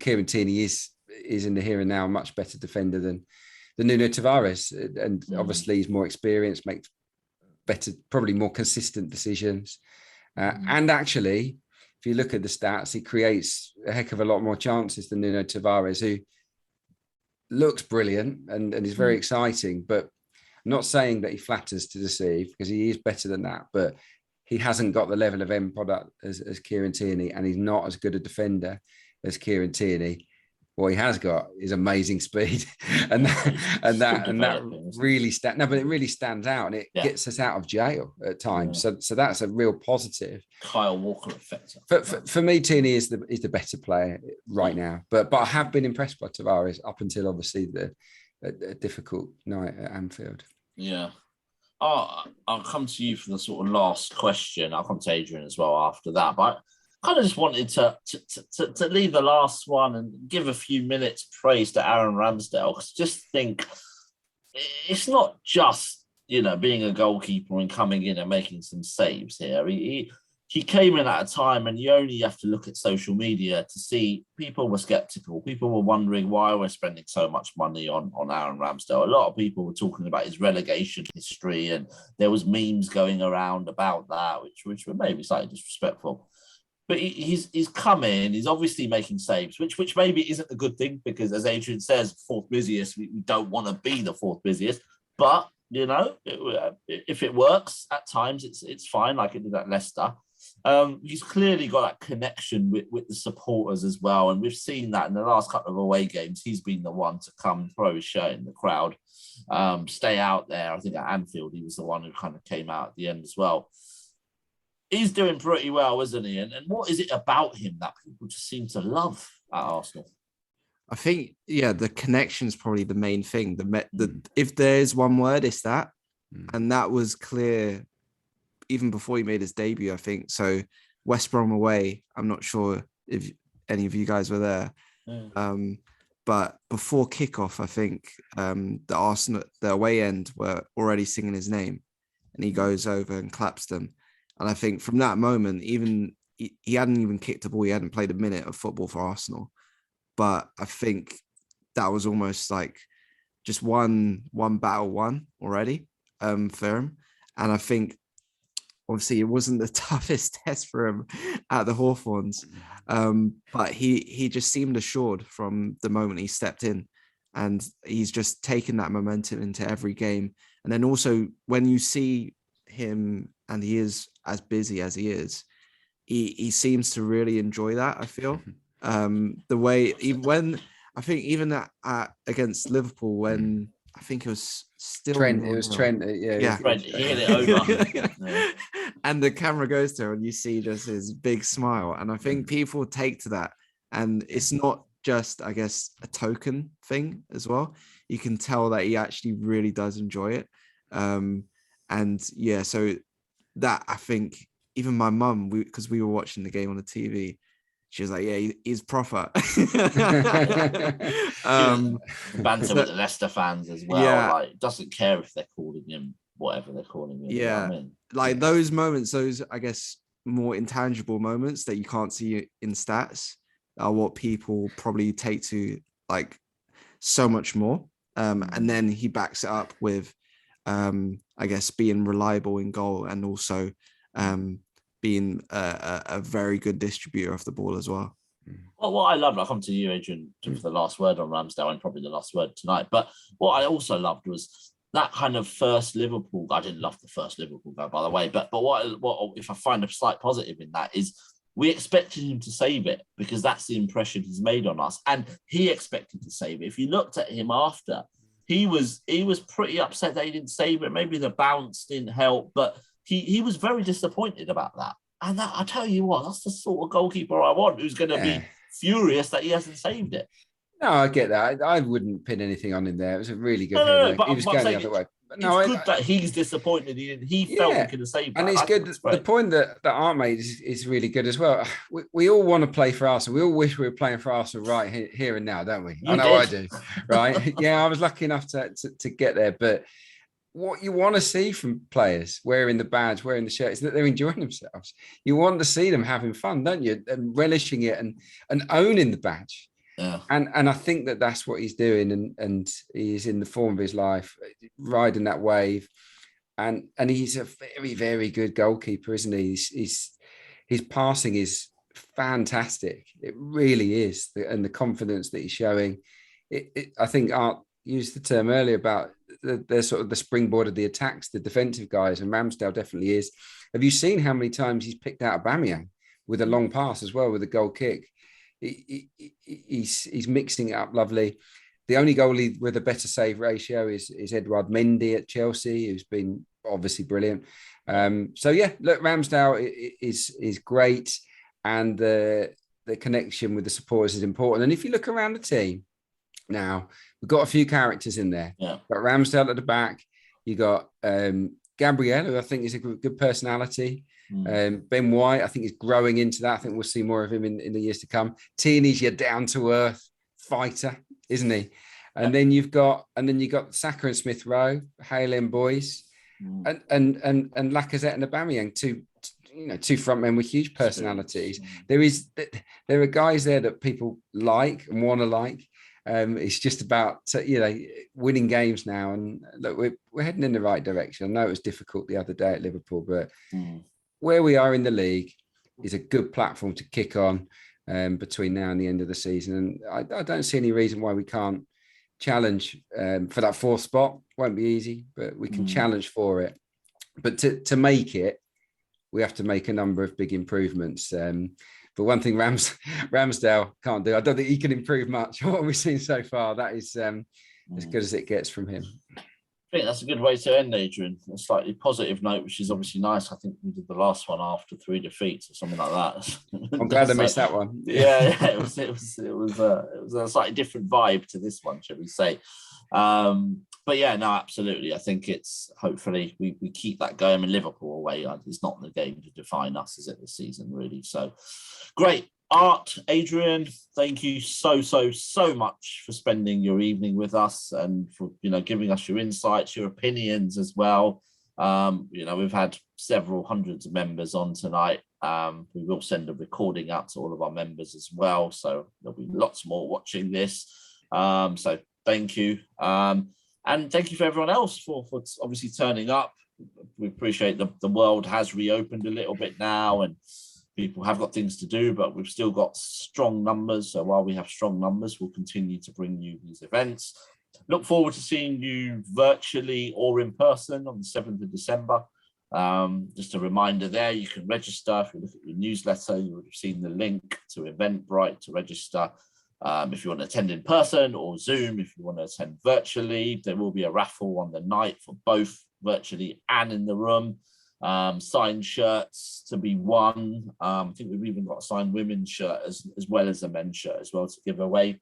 Kieran Tierney is in the here and now a much better defender than Nuno Tavares, and obviously he's more experienced, makes better, probably more consistent decisions, and actually, if you look at the stats, he creates a heck of a lot more chances than Nuno Tavares, who looks brilliant and is very exciting, but I'm not saying that he flatters to deceive, because he is better than that, but he hasn't got the level of end product as Kieran Tierney, and he's not as good a defender as Kieran Tierney. What he has got is amazing speed, and that really it really stands out, and it gets us out of jail at times. So that's a real positive. Kyle Walker effect. For me, Tierney is the better player right now, but I have been impressed by Tavares up until obviously the difficult night at Anfield. Yeah. I'll come to you for the sort of last question. I'll come to Adrian as well after that, but I kind of just wanted to leave the last one and give a few minutes praise to Aaron Ramsdale, because just think it's not just, being a goalkeeper and coming in and making some saves here. He came in at a time, and you only have to look at social media to see people were skeptical. People were wondering why we're spending so much money on Aaron Ramsdale. A lot of people were talking about his relegation history, and there was memes going around about that, which were maybe slightly disrespectful. But he's come in, he's obviously making saves, which maybe isn't a good thing, because as Adrian says, fourth busiest, we don't want to be the fourth busiest. But, if it works at times, it's fine, like it did at Leicester. He's clearly got that connection with the supporters as well. And we've seen that in the last couple of away games. He's been the one to come throw his shirt in the crowd, stay out there. I think at Anfield, he was the one who kind of came out at the end as well. He's doing pretty well, isn't he? And what is it about him that people just seem to love at Arsenal? I think, the connection is probably the main thing. If there's one word, it's that. And that was clear even before he made his debut, I think. So West Brom away, I'm not sure if any of you guys were there. But before kickoff, I think the away end were already singing his name, and he goes over and claps them. And I think from that moment, even he hadn't even kicked a ball, he hadn't played a minute of football for Arsenal. But I think that was almost like just one battle won already for him. And I think obviously it wasn't the toughest test for him at the Hawthorns, but he just seemed assured from the moment he stepped in, and he's just taken that momentum into every game. And then also when you see him, and he is as busy as he is, he seems to really enjoy that, I feel. The way, even against Liverpool, when I think it was still Trent, Trent, Trent, he hit it over. And the camera goes to her, and you see just his big smile. And I think people take to that, and it's not just, I guess, a token thing as well. You can tell that he actually really does enjoy it. So that, I think, even my mum, because we were watching the game on the TV, she was like, "Yeah, he's proper." Banter with the Leicester fans as well. Yeah. Like, doesn't care if they're calling him whatever they're calling him. Yeah, you know what I mean? Like those moments, those, I guess, more intangible moments that you can't see in stats are what people probably take to like so much more. And then he backs it up with, I guess, being reliable in goal, and also being a very good distributor of the ball as well. Well, what I loved, I'll come to you, Adrian, for the last word on Ramsdale, and probably the last word tonight. But what I also loved was that kind of first Liverpool, I didn't love the first Liverpool goal, by the way, but what if I find a slight positive in that is we expected him to save it because that's the impression he's made on us. And he expected to save it. If you looked at him after, he was pretty upset that he didn't save it. Maybe the bounce didn't help, but he was very disappointed about that. And that, I tell you what, that's the sort of goalkeeper I want, who's going to be furious that he hasn't saved it. No, I get that. I wouldn't pin anything on him there. It was a really good header. But he was going the other way. But no, it's good that he's disappointed. He felt he could have saved that. And it's good. The point that Art made is really good as well. We all want to play for Arsenal. We all wish we were playing for Arsenal right here and now, don't we? I know I do. Right? Yeah, I was lucky enough to get there. But what you want to see from players wearing the badge, wearing the shirt, is that they're enjoying themselves. You want to see them having fun, don't you? And relishing it and owning the badge. Yeah. And I think that's what he's doing, and he's in the form of his life, riding that wave, and he's a very, very good goalkeeper, isn't he? His passing is fantastic. It really is, and the confidence that he's showing. I think Art used the term earlier about the sort of the springboard of the attacks, the defensive guys, and Ramsdale definitely is. Have you seen how many times he's picked out Aubameyang with a long pass as well, with a goal kick? He's mixing it up lovely. The only goalie with a better save ratio is Edouard Mendy at Chelsea, who's been obviously brilliant. So yeah, look, Ramsdale is great, and the connection with the supporters is important. And if you look around the team now, we've got a few characters in there. Yeah. Got Ramsdale at the back. You got Gabriel, who I think is a good personality. Ben White, I think, is growing into that. I think we'll see more of him in the years to come. Tierney's your down-to-earth fighter, isn't he? And then you've got Saka and Smith Rowe, Hale and Boyce, and Lacazette and Aubameyang, two front men with huge personalities. There are guys there that people like and want to like. It's just about winning games now, and look, we're heading in the right direction. I know it was difficult the other day at Liverpool, but where we are in the league is a good platform to kick on between now and the end of the season. And I don't see any reason why we can't challenge for that fourth spot. Won't be easy, but we can challenge for it. But to make it, we have to make a number of big improvements. But one thing Ramsdale can't do, I don't think he can improve much on what we've seen so far. That is as good as it gets from him. I think that's a good way to end, Adrian. A slightly positive note, which is obviously nice. I think we did the last one after 3 defeats or something like that. I'm glad I missed that one. Yeah, it was a slightly different vibe to this one, shall we say? But yeah, no, absolutely. I think it's hopefully we keep that going. In Liverpool away, it's not the game to define us, is it, this season, really? So great. Art, Adrian, thank you so much for spending your evening with us and for giving us your insights, your opinions as well. We've had several hundreds of members on tonight. We will send a recording out to all of our members as well, so there'll be lots more watching this. So thank you, and thank you for everyone else for obviously turning up. We appreciate the world has reopened a little bit now, and people have got things to do, but we've still got strong numbers. So while we have strong numbers, we'll continue to bring you these events. Look forward to seeing you virtually or in person on the 7th of December. Just a reminder there, you can register. If you look at your newsletter, you would have seen the link to Eventbrite to register. If you want to attend in person, or Zoom if you want to attend virtually. There will be a raffle on the night for both virtually and in the room. Signed shirts to be won. I think we've even got a signed women's shirt as well as a men's shirt as well to give away.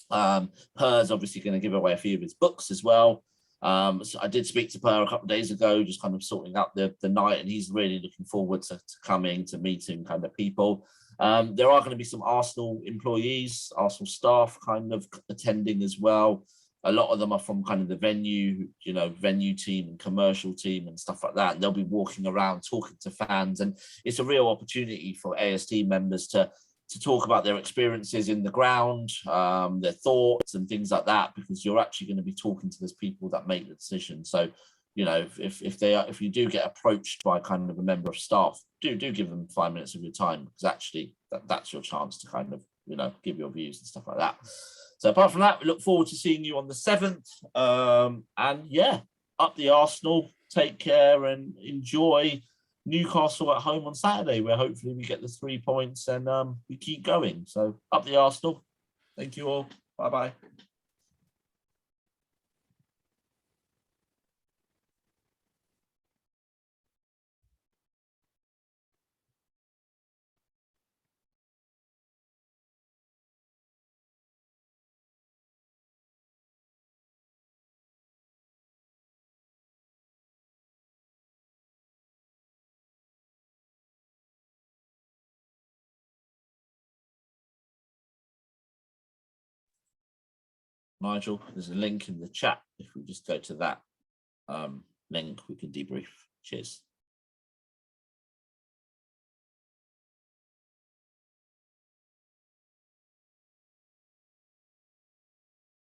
Per's obviously going to give away a few of his books as well. So I did speak to Per a couple of days ago, just kind of sorting out the night, and he's really looking forward to coming, to meeting kind of people. There are going to be some Arsenal employees, Arsenal staff kind of attending as well. A lot of them are from kind of the venue team and commercial team and stuff like that. And they'll be walking around talking to fans. And it's a real opportunity for AST members to talk about their experiences in the ground, their thoughts and things like that, because you're actually going to be talking to those people that make the decision. So, if you do get approached by kind of a member of staff, do give them 5 minutes of your time, because actually that's your chance to kind of, give your views and stuff like that. So apart from that, we look forward to seeing you on the 7th. And yeah, up the Arsenal. Take care and enjoy Newcastle at home on Saturday, where hopefully we get the 3 points and we keep going. So up the Arsenal. Thank you all. Bye-bye. Nigel, there's a link in the chat. If we just go to that link, we can debrief. Cheers.